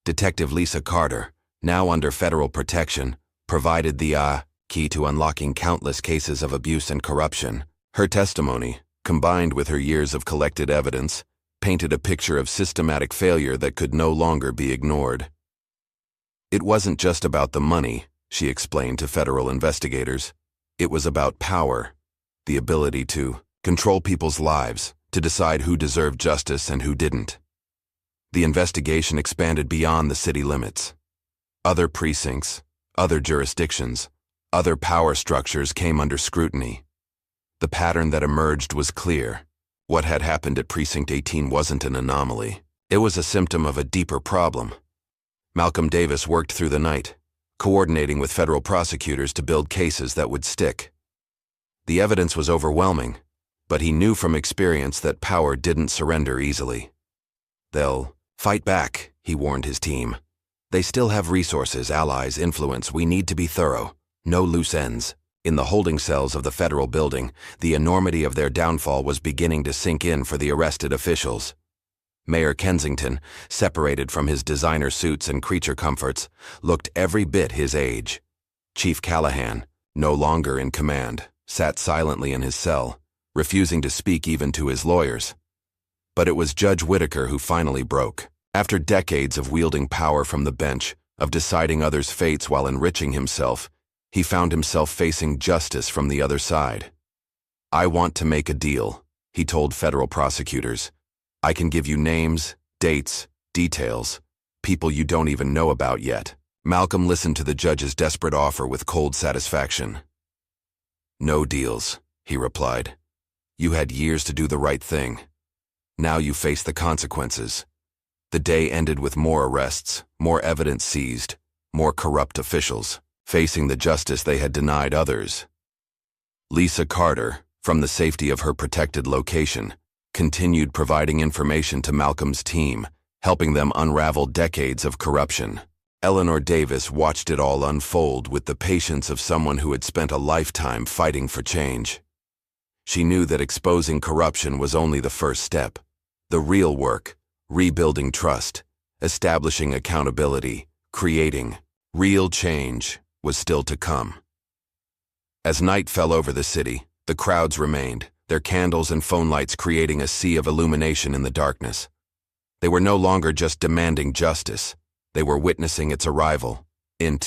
Detective Lisa Carter, now under federal protection, provided the key to unlocking countless cases of abuse and corruption. Her testimony, combined with her years of collected evidence, painted a picture of systematic failure that could no longer be ignored. It wasn't just about the money, she explained to federal investigators. It was about power, the ability to control people's lives, to decide who deserved justice and who didn't. The investigation expanded beyond the city limits. Other precincts, other jurisdictions, other power structures came under scrutiny. The pattern that emerged was clear. What had happened at Precinct 18 wasn't an anomaly. It was a symptom of a deeper problem. Malcolm Davis worked through the night, coordinating with federal prosecutors to build cases that would stick. The evidence was overwhelming, but he knew from experience that power didn't surrender easily. "They'll fight back," he warned his team. "They still have resources, allies, influence. We need to be thorough. No loose ends." In the holding cells of the federal building, the enormity of their downfall was beginning to sink in for the arrested officials. Mayor Kensington, separated from his designer suits and creature comforts, looked every bit his age. Chief Callahan, no longer in command, sat silently in his cell, refusing to speak even to his lawyers. But it was Judge Whitaker who finally broke. After decades of wielding power from the bench, of deciding others' fates while enriching himself, he found himself facing justice from the other side. "I want to make a deal," he told federal prosecutors. "I can give you names, dates, details, people you don't even know about yet." Malcolm listened to the judge's desperate offer with cold satisfaction. "No deals," he replied. "You had years to do the right thing. Now you face the consequences." The day ended with more arrests, more evidence seized, more corrupt officials facing the justice they had denied others. Lisa Carter, from the safety of her protected location, continued providing information to Malcolm's team, helping them unravel decades of corruption. Eleanor Davis watched it all unfold with the patience of someone who had spent a lifetime fighting for change. She knew that exposing corruption was only the first step. The real work, rebuilding trust, establishing accountability, creating real change, was still to come. As night fell over the city, the crowds remained, their candles and phone lights creating a sea of illumination in the darkness. They were no longer just demanding justice, they were witnessing its arrival. In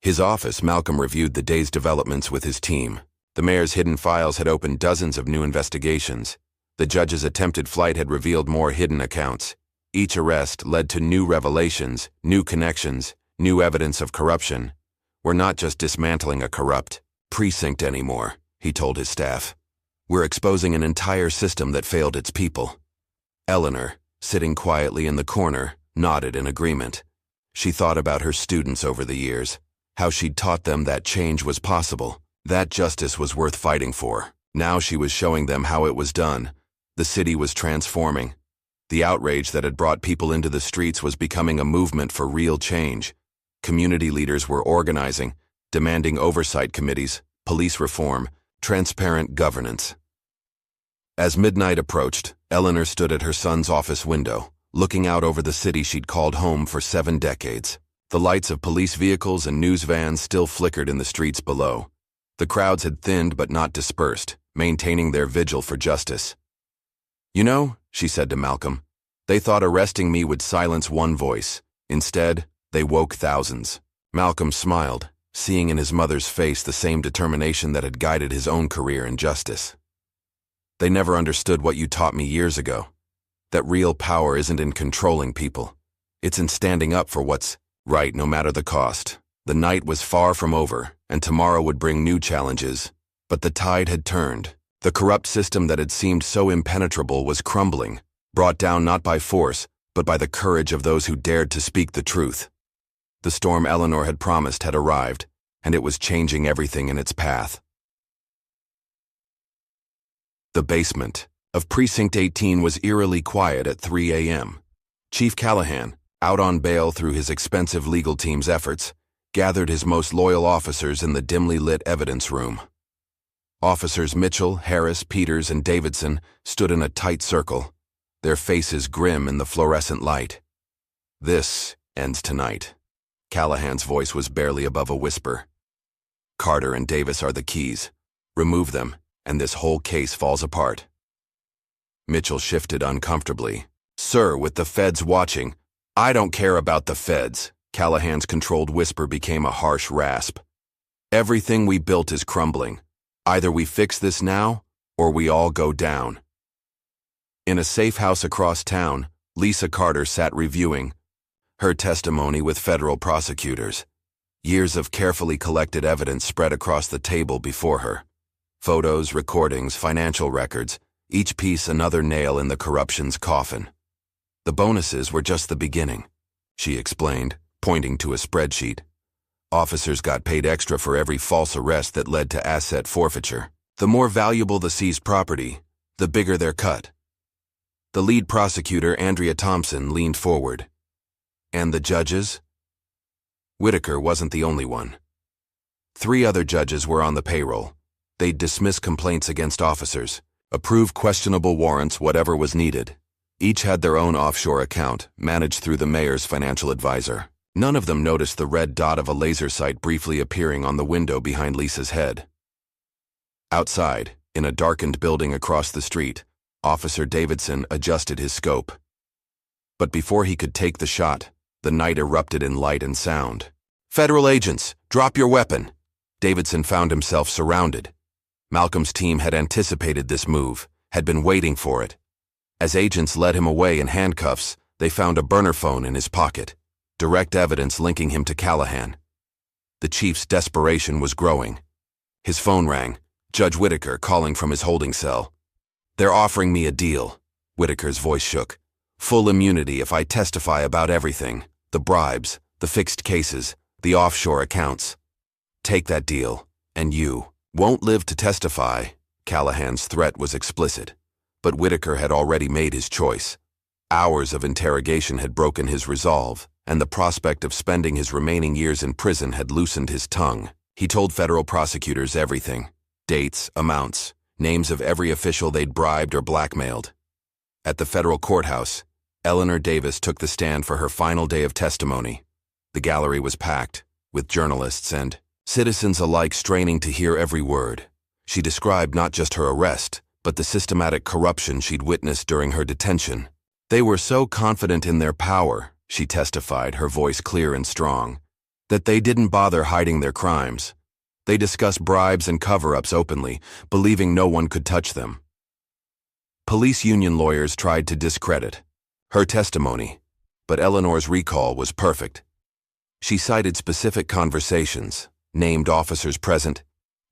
his office, Malcolm reviewed the day's developments with his team. The mayor's hidden files had opened dozens of new investigations. The judge's attempted flight had revealed more hidden accounts. Each arrest led to new revelations, new connections, new evidence of corruption. "We're not just dismantling a corrupt precinct anymore," he told his staff. "We're exposing an entire system that failed its people." Eleanor, sitting quietly in the corner, nodded in agreement. She thought about her students over the years, how she'd taught them that change was possible, that justice was worth fighting for. Now she was showing them how it was done. The city was transforming. The outrage that had brought people into the streets was becoming a movement for real change. Community leaders were organizing, demanding oversight committees, police reform, transparent governance. As midnight approached, Eleanor stood at her son's office window, looking out over the city she'd called home for 7 decades. The lights of police vehicles and news vans still flickered in the streets below. The crowds had thinned but not dispersed, maintaining their vigil for justice. "You know," she said to Malcolm, "they thought arresting me would silence one voice. Instead, they woke thousands." Malcolm smiled, seeing in his mother's face the same determination that had guided his own career in justice. "They never understood what you taught me years ago. That real power isn't in controlling people. It's in standing up for what's right no matter the cost." The night was far from over, and tomorrow would bring new challenges. But the tide had turned. The corrupt system that had seemed so impenetrable was crumbling, brought down not by force, but by the courage of those who dared to speak the truth. The storm Eleanor had promised had arrived, and it was changing everything in its path. The basement of Precinct 18 was eerily quiet at 3 a.m. Chief Callahan, out on bail through his expensive legal team's efforts, gathered his most loyal officers in the dimly lit evidence room. Officers Mitchell, Harris, Peters, and Davidson stood in a tight circle, their faces grim in the fluorescent light. "This ends tonight." Callahan's voice was barely above a whisper. "Carter and Davis are the keys. Remove them, and this whole case falls apart." Mitchell shifted uncomfortably. "Sir, with the feds watching—" "I don't care about the feds." Callahan's controlled whisper became a harsh rasp. "Everything we built is crumbling. Either we fix this now, or we all go down." In a safe house across town, Lisa Carter sat reviewing her testimony with federal prosecutors. Years of carefully collected evidence spread across the table before her. Photos, recordings, financial records, each piece another nail in the corruption's coffin. "The bonuses were just the beginning," she explained, pointing to a spreadsheet. "Officers got paid extra for every false arrest that led to asset forfeiture. The more valuable the seized property, the bigger their cut." The lead prosecutor, Andrea Thompson, leaned forward. "And the judges?" Whitaker wasn't the only one. 3 other judges were on the payroll. They'd dismiss complaints against officers, approve questionable warrants, whatever was needed. Each had their own offshore account, managed through the mayor's financial advisor. None of them noticed the red dot of a laser sight briefly appearing on the window behind Lisa's head. Outside, in a darkened building across the street, Officer Davidson adjusted his scope. But before he could take the shot, the night erupted in light and sound. "Federal agents, drop your weapon!" Davidson found himself surrounded. Malcolm's team had anticipated this move, had been waiting for it. As agents led him away in handcuffs, they found a burner phone in his pocket, direct evidence linking him to Callahan. The chief's desperation was growing. His phone rang, Judge Whitaker calling from his holding cell. "They're offering me a deal." Whitaker's voice shook. "Full immunity if I testify about everything, the bribes, the fixed cases, the offshore accounts. Take that deal, and you won't live to testify." Callahan's threat was explicit, but Whitaker had already made his choice. Hours of interrogation had broken his resolve, and the prospect of spending his remaining years in prison had loosened his tongue. He told federal prosecutors everything: dates, amounts, names of every official they'd bribed or blackmailed. At the federal courthouse, Eleanor Davis took the stand for her final day of testimony. The gallery was packed, with journalists and citizens alike straining to hear every word. She described not just her arrest, but the systematic corruption she'd witnessed during her detention. "They were so confident in their power," she testified, her voice clear and strong, "that they didn't bother hiding their crimes. They discussed bribes and cover-ups openly, believing no one could touch them." Police union lawyers tried to discredit her testimony, but Eleanor's recall was perfect. She cited specific conversations, named officers present,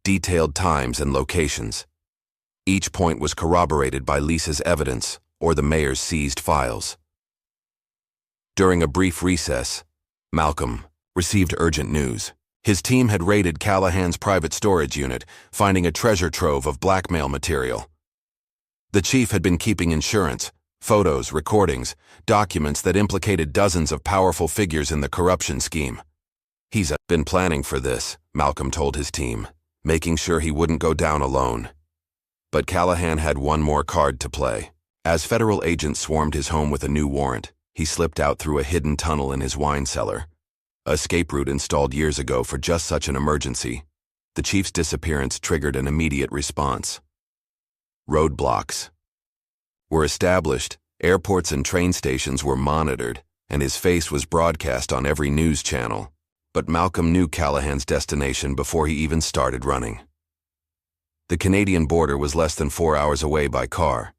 detailed times and locations. Each point was corroborated by Lisa's evidence or the mayor's seized files. During a brief recess, Malcolm received urgent news. His team had raided Callahan's private storage unit, finding a treasure trove of blackmail material. The chief had been keeping insurance, Photos, recordings, documents that implicated dozens of powerful figures in the corruption scheme. He's been planning for this, Malcolm told his team, making sure he wouldn't go down alone. But Callahan had one more card to play. As federal agents swarmed his home with a new warrant, he slipped out through a hidden tunnel in his wine cellar. A escape route installed years ago for just such an emergency. The chief's disappearance triggered an immediate response. Roadblocks were established, airports and train stations were monitored, and his face was broadcast on every news channel. But Malcolm knew Callahan's destination before he even started running. The Canadian border was less than 4 hours away by car.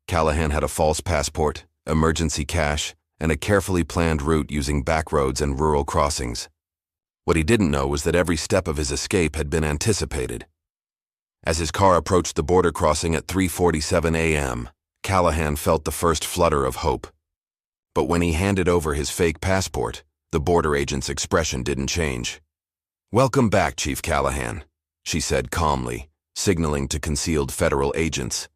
Callahan had a false passport, emergency cash, and a carefully planned route using back roads and rural crossings. What he didn't know was that every step of his escape had been anticipated. As his car approached the border crossing at 3:47 a.m., Callahan felt the first flutter of hope. But when he handed over his fake passport, the border agent's expression didn't change. "Welcome back, Chief Callahan," she said calmly, signaling to concealed federal agents.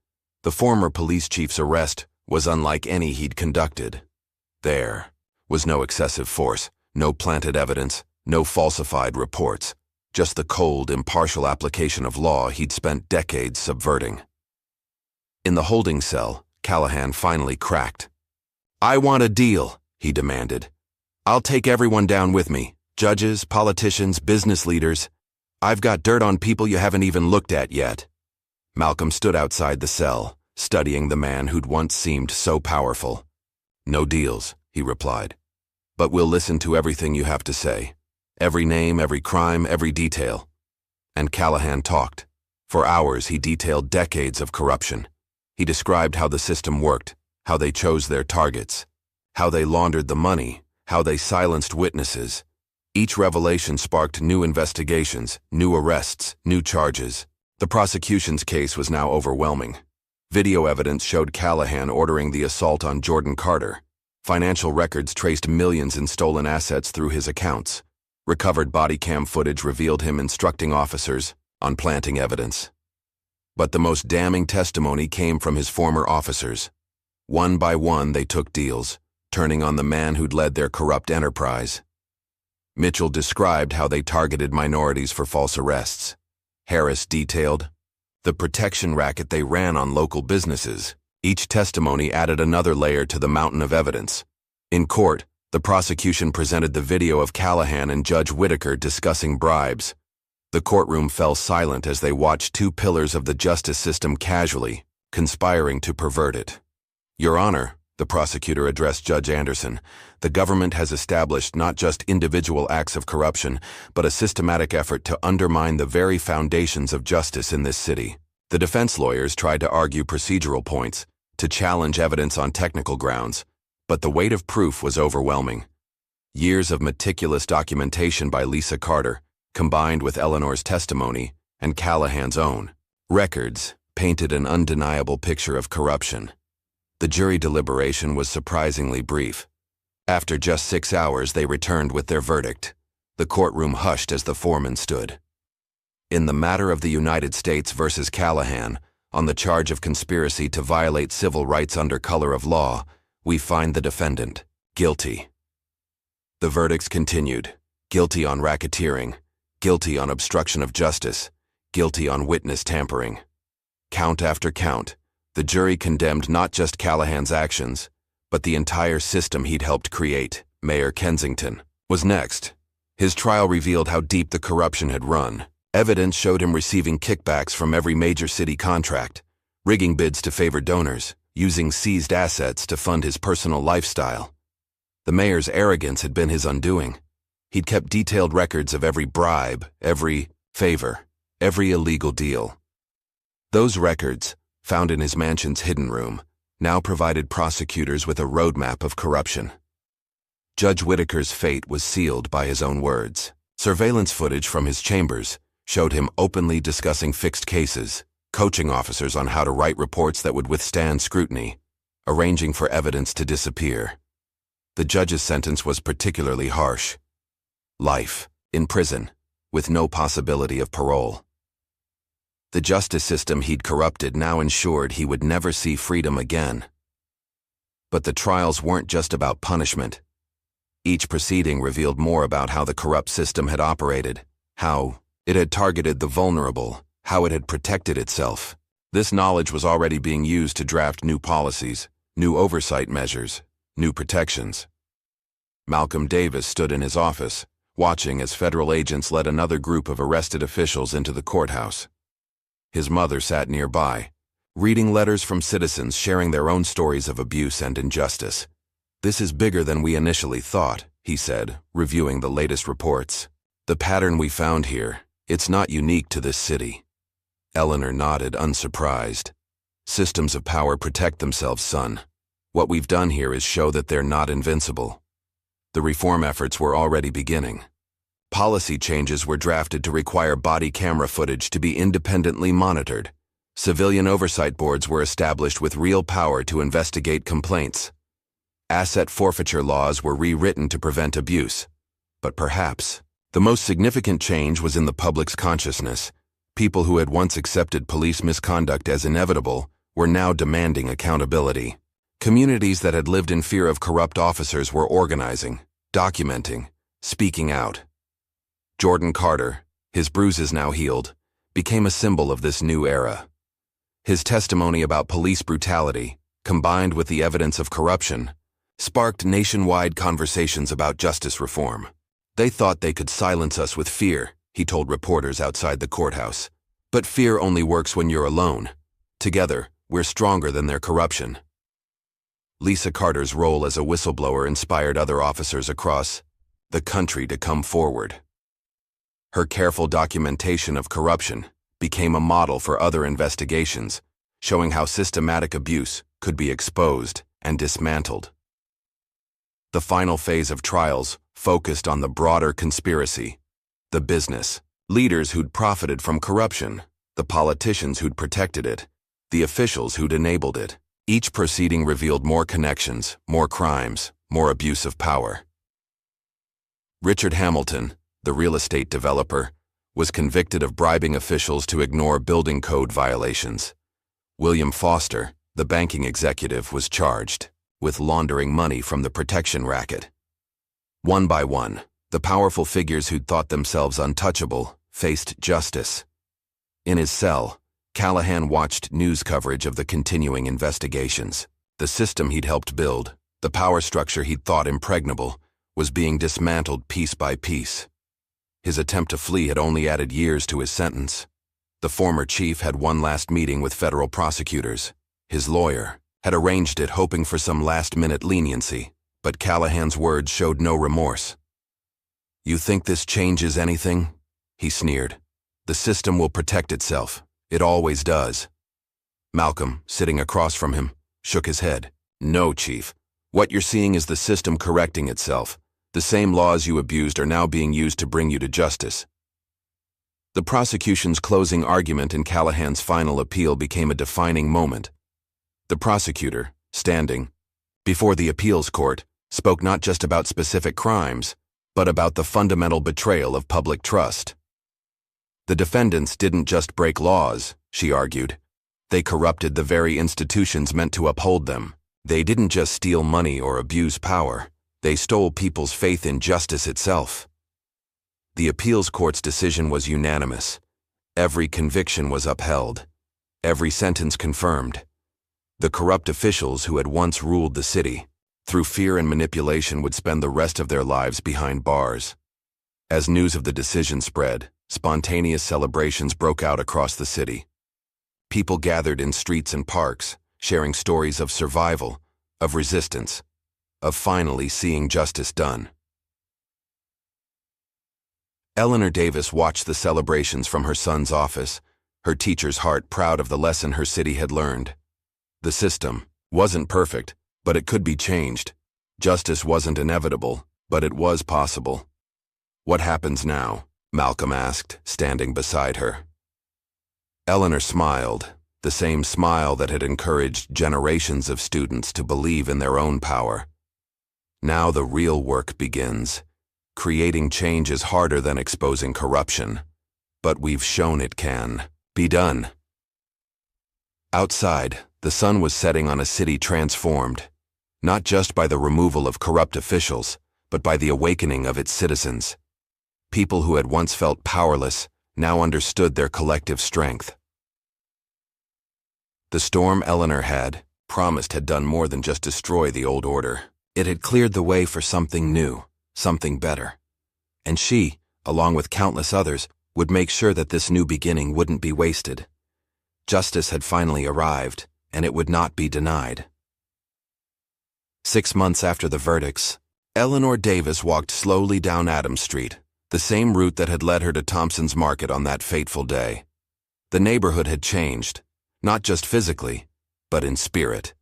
The former police chief's arrest was unlike any he'd conducted. There was no excessive force, no planted evidence, no falsified reports, just the cold, impartial application of law he'd spent decades subverting. In the holding cell, Callahan finally cracked. "I want a deal," he demanded. "I'll take everyone down with me, judges, politicians, business leaders. I've got dirt on people you haven't even looked at yet." Malcolm stood outside the cell, studying the man who'd once seemed so powerful. "No deals," he replied. "But we'll listen to everything you have to say. Every name, every crime, every detail." And Callahan talked. For hours he detailed decades of corruption. He described how the system worked, how they chose their targets, how they laundered the money, how they silenced witnesses. Each revelation sparked new investigations, new arrests, new charges. The prosecution's case was now overwhelming. Video evidence showed Callahan ordering the assault on Jordan Carter. Financial records traced millions in stolen assets through his accounts. Recovered body cam footage revealed him instructing officers on planting evidence. But the most damning testimony came from his former officers. One by one, they took deals, turning on the man who'd led their corrupt enterprise. Mitchell described how they targeted minorities for false arrests. Harass detailed the protection racket they ran on local businesses. Each testimony added another layer to the mountain of evidence. In court, the prosecution presented the video of Callahan and Judge Whitaker discussing bribes. The courtroom fell silent as they watched two pillars of the justice system casually, conspiring to pervert it. "Your Honor," the prosecutor addressed Judge Anderson, "the government has established not just individual acts of corruption, but a systematic effort to undermine the very foundations of justice in this city." The defense lawyers tried to argue procedural points, to challenge evidence on technical grounds, but the weight of proof was overwhelming. Years of meticulous documentation by Lisa Carter, combined with Eleanor's testimony and Callahan's own records, painted an undeniable picture of corruption. The jury deliberation was surprisingly brief. After just 6 hours, they returned with their verdict. The courtroom hushed as the foreman stood. In the matter of the United States versus Callahan, on the charge of conspiracy to violate civil rights under color of law, we find the defendant guilty. The verdicts continued: guilty on racketeering, guilty on obstruction of justice, guilty on witness tampering. Count after count, the jury condemned not just Callahan's actions, but the entire system he'd helped create. Mayor Kensington was next. His trial revealed how deep the corruption had run. Evidence showed him receiving kickbacks from every major city contract, rigging bids to favor donors, using seized assets to fund his personal lifestyle. The mayor's arrogance had been his undoing. He'd kept detailed records of every bribe, every favor, every illegal deal. Those records, found in his mansion's hidden room, now provided prosecutors with a roadmap of corruption. Judge Whitaker's fate was sealed by his own words. Surveillance footage from his chambers showed him openly discussing fixed cases, coaching officers on how to write reports that would withstand scrutiny, arranging for evidence to disappear. The judge's sentence was particularly harsh: life in prison, with no possibility of parole. The justice system he'd corrupted now ensured he would never see freedom again. But the trials weren't just about punishment. Each proceeding revealed more about how the corrupt system had operated, how it had targeted the vulnerable, how it had protected itself. This knowledge was already being used to draft new policies, new oversight measures, new protections. Malcolm Davis stood in his office, watching as federal agents led another group of arrested officials into the courthouse. His mother sat nearby, reading letters from citizens sharing their own stories of abuse and injustice. "This is bigger than we initially thought," he said, reviewing the latest reports. "The pattern we found here, it's not unique to this city." Eleanor nodded, unsurprised. "Systems of power protect themselves, son. What we've done here is show that they're not invincible." The reform efforts were already beginning. Policy changes were drafted to require body camera footage to be independently monitored. Civilian oversight boards were established with real power to investigate complaints. Asset forfeiture laws were rewritten to prevent abuse. But perhaps the most significant change was in the public's consciousness. People who had once accepted police misconduct as inevitable were now demanding accountability. Communities that had lived in fear of corrupt officers were organizing, documenting, speaking out. Jordan Carter, his bruises now healed, became a symbol of this new era. His testimony about police brutality, combined with the evidence of corruption, sparked nationwide conversations about justice reform. "They thought they could silence us with fear," he told reporters outside the courthouse. "But fear only works when you're alone. Together, we're stronger than their corruption." Lisa Carter's role as a whistleblower inspired other officers across the country to come forward. Her careful documentation of corruption became a model for other investigations, showing how systematic abuse could be exposed and dismantled. The final phase of trials focused on the broader conspiracy: the business leaders who'd profited from corruption, the politicians who'd protected it, the officials who'd enabled it. Each proceeding revealed more connections, more crimes, more abuse of power. Richard Hamilton, the real estate developer, was convicted of bribing officials to ignore building code violations. William Foster, the banking executive, was charged with laundering money from the protection racket. One by one, the powerful figures who'd thought themselves untouchable faced justice. In his cell, Callahan watched news coverage of the continuing investigations. The system he'd helped build, the power structure he'd thought impregnable, was being dismantled piece by piece. His attempt to flee had only added years to his sentence. The former chief had one last meeting with federal prosecutors. His lawyer had arranged it hoping for some last-minute leniency, but Callahan's words showed no remorse. "You think this changes anything?" he sneered. "The system will protect itself. It always does." Malcolm, sitting across from him, shook his head. "No, Chief. What you're seeing is the system correcting itself. The same laws you abused are now being used to bring you to justice." The prosecution's closing argument in Callahan's final appeal became a defining moment. The prosecutor, standing before the appeals court, spoke not just about specific crimes, but about the fundamental betrayal of public trust. The defendants didn't just break laws, she argued. They corrupted the very institutions meant to uphold them. They didn't just steal money or abuse power. They stole people's faith in justice itself. The appeals court's decision was unanimous. Every conviction was upheld. Every sentence confirmed. The corrupt officials who had once ruled the city, through fear and manipulation, would spend the rest of their lives behind bars. As news of the decision spread, spontaneous celebrations broke out across the city. People gathered in streets and parks, sharing stories of survival, of resistance, of finally seeing justice done. Eleanor Davis watched the celebrations from her son's office, her teacher's heart proud of the lesson her city had learned. The system wasn't perfect, but it could be changed. Justice wasn't inevitable, but it was possible. "What happens now?" Malcolm asked, standing beside her. Eleanor smiled, the same smile that had encouraged generations of students to believe in their own power. "Now the real work begins. Creating change is harder than exposing corruption, but we've shown it can be done." Outside, the sun was setting on a city transformed. not just by the removal of corrupt officials, but by the awakening of its citizens. People who had once felt powerless now understood their collective strength. The storm Eleanor had promised had done more than just destroy the old order. It had cleared the way for something new, something better. And she, along with countless others, would make sure that this new beginning wouldn't be wasted. Justice had finally arrived, and it would not be denied. 6 months after the verdicts, Eleanor Davis walked slowly down Adams Street, the same route that had led her to Thompson's Market on that fateful day. The neighborhood had changed, not just physically, but in spirit.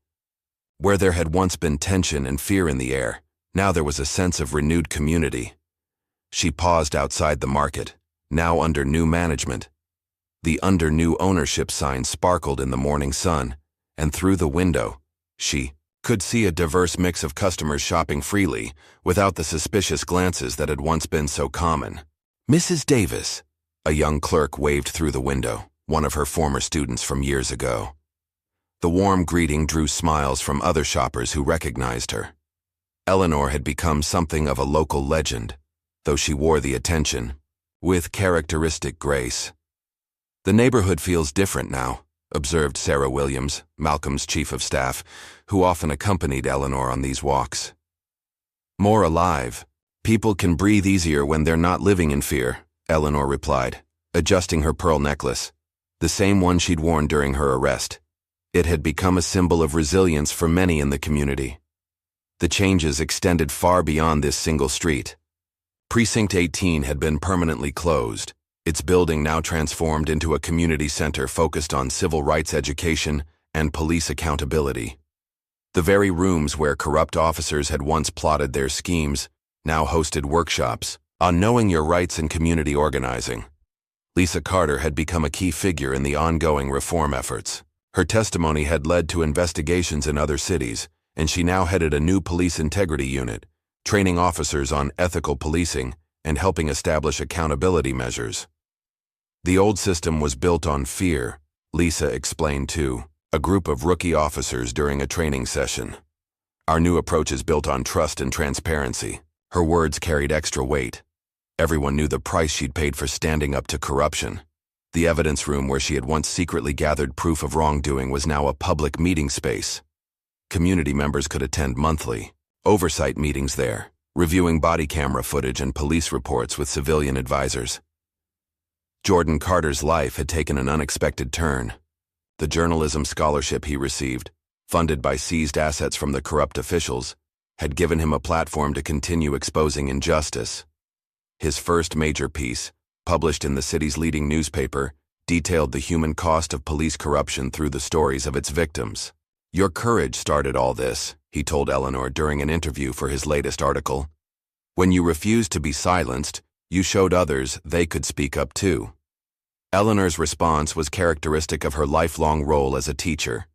Where there had once been tension and fear in the air, now there was a sense of renewed community. She paused outside the market, now under new management. The under new ownership sign sparkled in the morning sun, and through the window, she could see a diverse mix of customers shopping freely, without the suspicious glances that had once been so common. "Mrs. Davis," a young clerk waved through the window, one of her former students from years ago. The warm greeting drew smiles from other shoppers who recognized her. Eleanor had become something of a local legend, though she wore the attention with characteristic grace. "The neighborhood feels different now," observed Sarah Williams, Malcolm's chief of staff, who often accompanied Eleanor on these walks. "More alive. People can breathe easier when they're not living in fear," Eleanor replied, adjusting her pearl necklace, the same one she'd worn during her arrest. It had become a symbol of resilience for many in the community. The changes extended far beyond this single street. Precinct 18 had been permanently closed, its building now transformed into a community center focused on civil rights education and police accountability. The very rooms where corrupt officers had once plotted their schemes now hosted workshops on knowing your rights and community organizing. Lisa Carter had become a key figure in the ongoing reform efforts. Her testimony had led to investigations in other cities, and she now headed a new police integrity unit, training officers on ethical policing and helping establish accountability measures. "The old system was built on fear," Lisa explained to a group of rookie officers during a training session. "Our new approach is built on trust and transparency." Her words carried extra weight. Everyone knew the price she'd paid for standing up to corruption. The evidence room where she had once secretly gathered proof of wrongdoing was now a public meeting space. Community members could attend monthly oversight meetings there, reviewing body camera footage and police reports with civilian advisors. Jordan Carter's life had taken an unexpected turn. The journalism scholarship he received, funded by seized assets from the corrupt officials, had given him a platform to continue exposing injustice. His first major piece, published in the city's leading newspaper, detailed the human cost of police corruption through the stories of its victims. "Your courage started all this," he told Eleanor during an interview for his latest article. "When you refused to be silenced, you showed others they could speak up too." Eleanor's response was characteristic of her lifelong role as a teacher.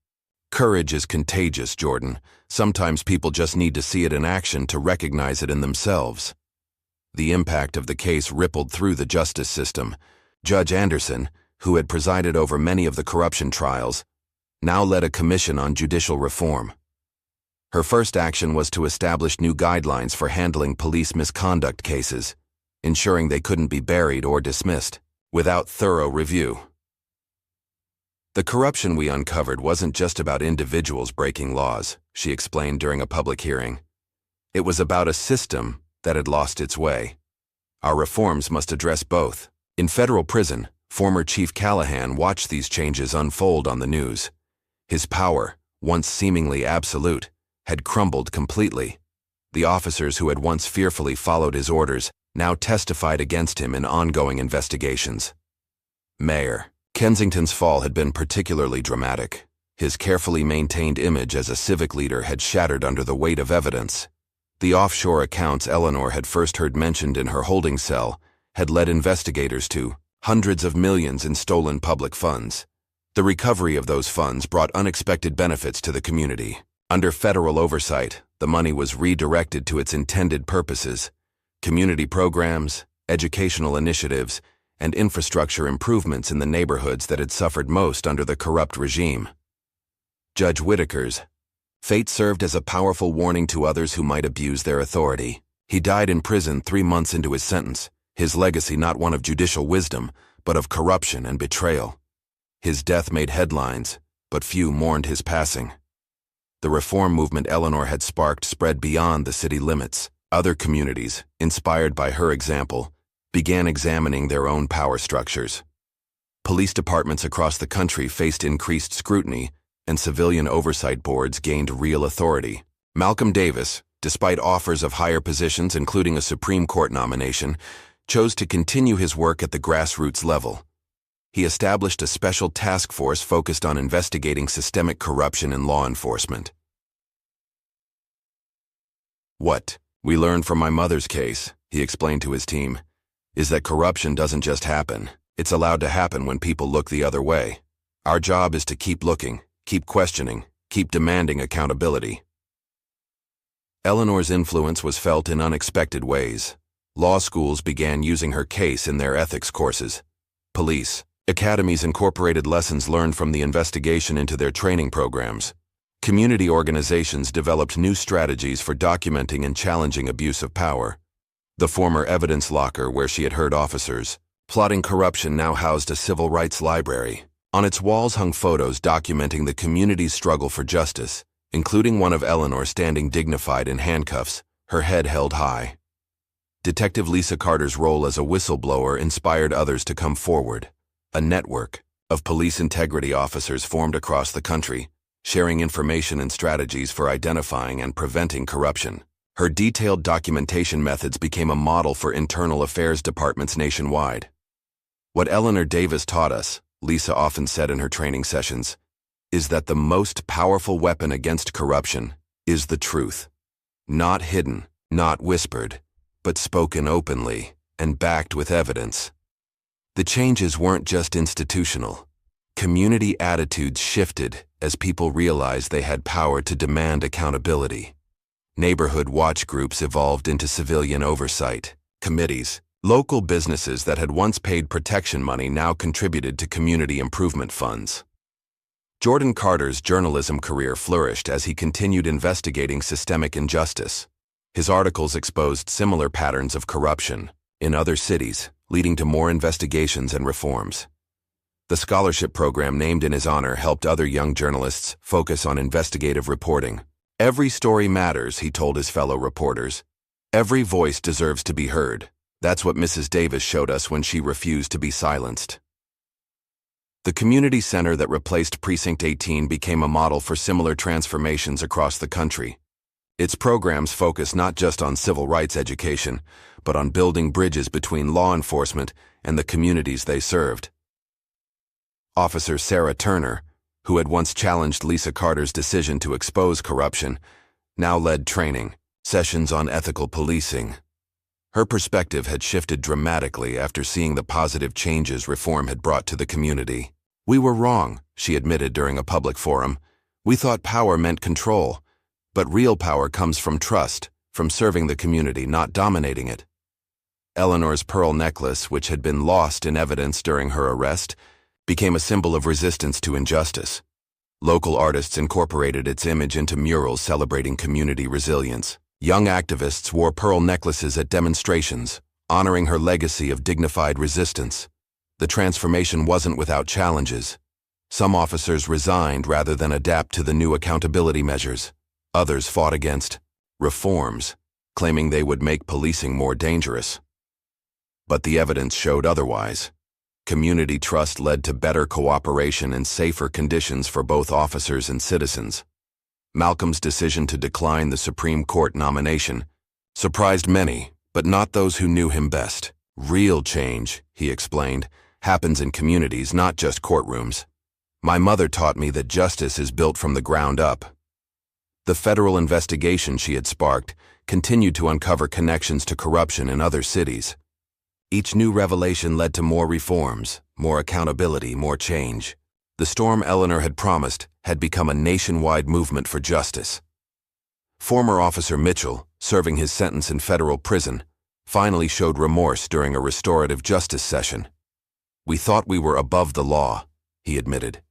"Courage is contagious, Jordan. Sometimes people just need to see it in action to recognize it in themselves." The impact of the case rippled through the justice system. Judge Anderson, who had presided over many of the corruption trials, now led a commission on judicial reform. Her first action was to establish new guidelines for handling police misconduct cases, ensuring they couldn't be buried or dismissed without thorough review. "The corruption we uncovered wasn't just about individuals breaking laws," she explained during a public hearing. "It was about a system that had lost its way. Our reforms must address both." In federal prison, former Chief Callahan watched these changes unfold on the news. His power, once seemingly absolute, had crumbled completely. The officers who had once fearfully followed his orders now testified against him in ongoing investigations. Mayor Kensington's fall had been particularly dramatic. His carefully maintained image as a civic leader had shattered under the weight of evidence. The offshore accounts Eleanor had first heard mentioned in her holding cell had led investigators to hundreds of millions in stolen public funds. The recovery of those funds brought unexpected benefits to the community. Under federal oversight, the money was redirected to its intended purposes: community programs, educational initiatives, and infrastructure improvements in the neighborhoods that had suffered most under the corrupt regime. Judge Whitaker's Fate served as a powerful warning to others who might abuse their authority. He died in prison 3 months into his sentence, his legacy not one of judicial wisdom, but of corruption and betrayal. His death made headlines, but few mourned his passing. The reform movement Eleanor had sparked spread beyond the city limits. Other communities, inspired by her example, began examining their own power structures. Police departments across the country faced increased scrutiny, and civilian oversight boards gained real authority. Malcolm Davis, despite offers of higher positions including a Supreme Court nomination, chose to continue his work at the grassroots level. He established a special task force focused on investigating systemic corruption in law enforcement. "What we learned from my mother's case," he explained to his team, "is that corruption doesn't just happen. It's allowed to happen when people look the other way. Our job is to keep looking, keep questioning, keep demanding accountability." Eleanor's influence was felt in unexpected ways. Law schools began using her case in their ethics courses. Police academies incorporated lessons learned from the investigation into their training programs. Community organizations developed new strategies for documenting and challenging abuse of power. The former evidence locker where she had heard officers plotting corruption now housed a civil rights library. On its walls hung photos documenting the community's struggle for justice, including one of Eleanor standing dignified in handcuffs, her head held high. Detective Lisa Carter's role as a whistleblower inspired others to come forward. A network of police integrity officers formed across the country, sharing information and strategies for identifying and preventing corruption. Her detailed documentation methods became a model for internal affairs departments nationwide. "What Eleanor Davis taught us," Lisa often said in her training sessions, "is that the most powerful weapon against corruption is the truth. Not hidden, not whispered, but spoken openly and backed with evidence." The changes weren't just institutional. Community attitudes shifted as people realized they had power to demand accountability. Neighborhood watch groups evolved into civilian oversight committees. Local businesses that had once paid protection money now contributed to community improvement funds. Jordan Carter's journalism career flourished as he continued investigating systemic injustice. His articles exposed similar patterns of corruption in other cities, leading to more investigations and reforms. The scholarship program named in his honor helped other young journalists focus on investigative reporting. "Every story matters," he told his fellow reporters. "Every voice deserves to be heard." That's what Mrs. Davis showed us when she refused to be silenced. The community center that replaced Precinct 18 became a model for similar transformations across the country. Its programs focus not just on civil rights education, but on building bridges between law enforcement and the communities they served. Officer Sarah Turner, who had once challenged Lisa Carter's decision to expose corruption, now led training sessions on ethical policing. Her perspective had shifted dramatically after seeing the positive changes reform had brought to the community. "We were wrong," she admitted during a public forum. "We thought power meant control, but real power comes from trust, from serving the community, not dominating it." Eleanor's pearl necklace, which had been lost in evidence during her arrest, became a symbol of resistance to injustice. Local artists incorporated its image into murals celebrating community resilience. Young activists wore pearl necklaces at demonstrations, honoring her legacy of dignified resistance. The transformation wasn't without challenges. Some officers resigned rather than adapt to the new accountability measures. Others fought against reforms, claiming they would make policing more dangerous. But the evidence showed otherwise. Community trust led to better cooperation and safer conditions for both officers and citizens. Malcolm's decision to decline the Supreme Court nomination surprised many, but not those who knew him best. "Real change," he explained, "happens in communities, not just courtrooms. My mother taught me that justice is built from the ground up." The federal investigation she had sparked continued to uncover connections to corruption in other cities. Each new revelation led to more reforms, more accountability, more change. The storm Eleanor had promised had become a nationwide movement for justice. Former Officer Mitchell, serving his sentence in federal prison, finally showed remorse during a restorative justice session. "We thought we were above the law," he admitted.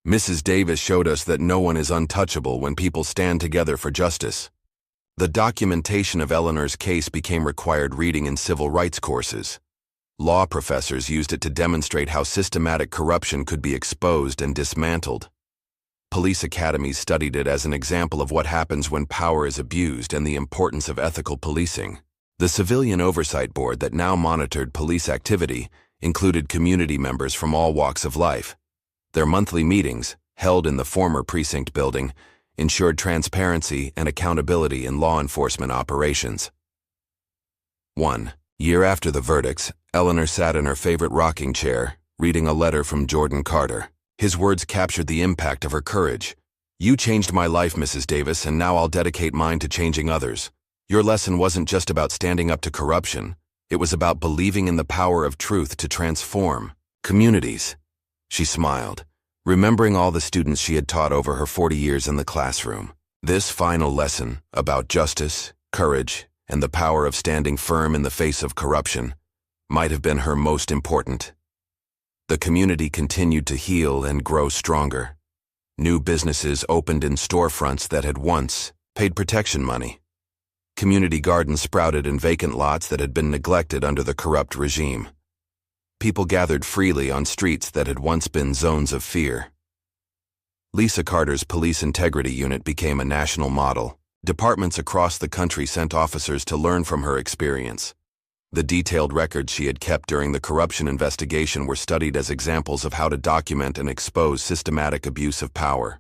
Mrs. Davis showed us that no one is untouchable when people stand together for justice. The documentation of Eleanor's case became required reading in civil rights courses. Law professors used it to demonstrate how systematic corruption could be exposed and dismantled. Police academies studied it as an example of what happens when power is abused and the importance of ethical policing. The Civilian Oversight Board that now monitored police activity included community members from all walks of life. Their monthly meetings, held in the former precinct building, ensured transparency and accountability in law enforcement operations. 1 year after the verdicts, Eleanor sat in her favorite rocking chair, reading a letter from Jordan Carter. His words captured the impact of her courage. "You changed my life, Mrs. Davis, and now I'll dedicate mine to changing others. Your lesson wasn't just about standing up to corruption. It was about believing in the power of truth to transform communities." She smiled, remembering all the students she had taught over her 40 years in the classroom. This final lesson about justice, courage, and the power of standing firm in the face of corruption might have been her most important. The community continued to heal and grow stronger. New businesses opened in storefronts that had once paid protection money. Community gardens sprouted in vacant lots that had been neglected under the corrupt regime. People gathered freely on streets that had once been zones of fear. Lisa Carter's police integrity unit became a national model. Departments across the country sent officers to learn from her experience. The detailed records she had kept during the corruption investigation were studied as examples of how to document and expose systematic abuse of power.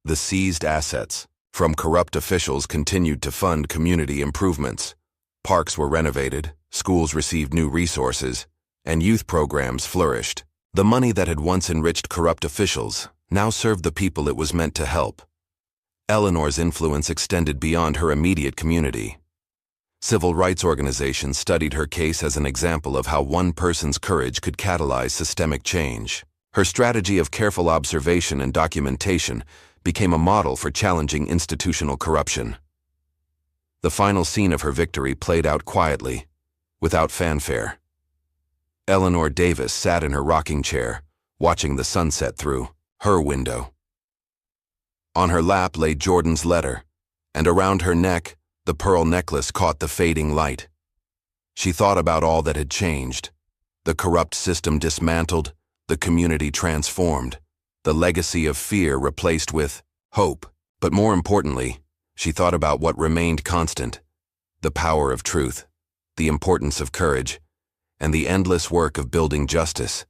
The seized assets from corrupt officials continued to fund community improvements. Parks were renovated, schools received new resources, and youth programs flourished. The money that had once enriched corrupt officials now served the people it was meant to help. Eleanor's influence extended beyond her immediate community. Civil rights organizations studied her case as an example of how one person's courage could catalyze systemic change. Her strategy of careful observation and documentation became a model for challenging institutional corruption. The final scene of her victory played out quietly, without fanfare. Eleanor Davis sat in her rocking chair, watching the sunset through her window. On her lap lay Jordan's letter, and around her neck, the pearl necklace caught the fading light. She thought about all that had changed. The corrupt system dismantled, the community transformed, the legacy of fear replaced with hope. But more importantly, she thought about what remained constant: the power of truth, the importance of courage, and the endless work of building justice.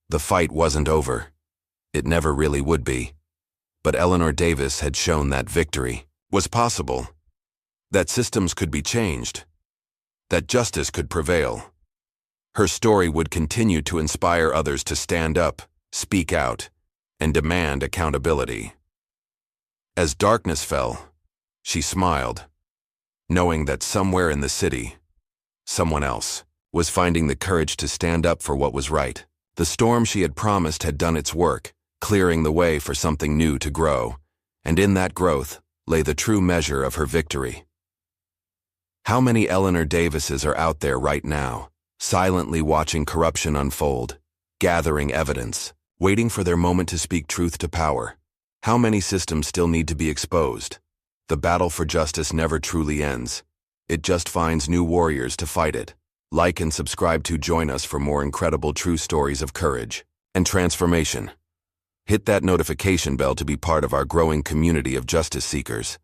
The fight wasn't over. It never really would be. But Eleanor Davis had shown that victory was possible, that systems could be changed, that justice could prevail. Her story would continue to inspire others to stand up, speak out, and demand accountability. As darkness fell, she smiled, knowing that somewhere in the city, someone else was finding the courage to stand up for what was right. The storm she had promised had done its work, clearing the way for something new to grow, and in that growth lay the true measure of her victory. How many Eleanor Davises are out there right now, silently watching corruption unfold, gathering evidence, waiting for their moment to speak truth to power? How many systems still need to be exposed? The battle for justice never truly ends. It just finds new warriors to fight it. Like and subscribe to join us for more incredible true stories of courage and transformation. Hit that notification bell to be part of our growing community of justice seekers.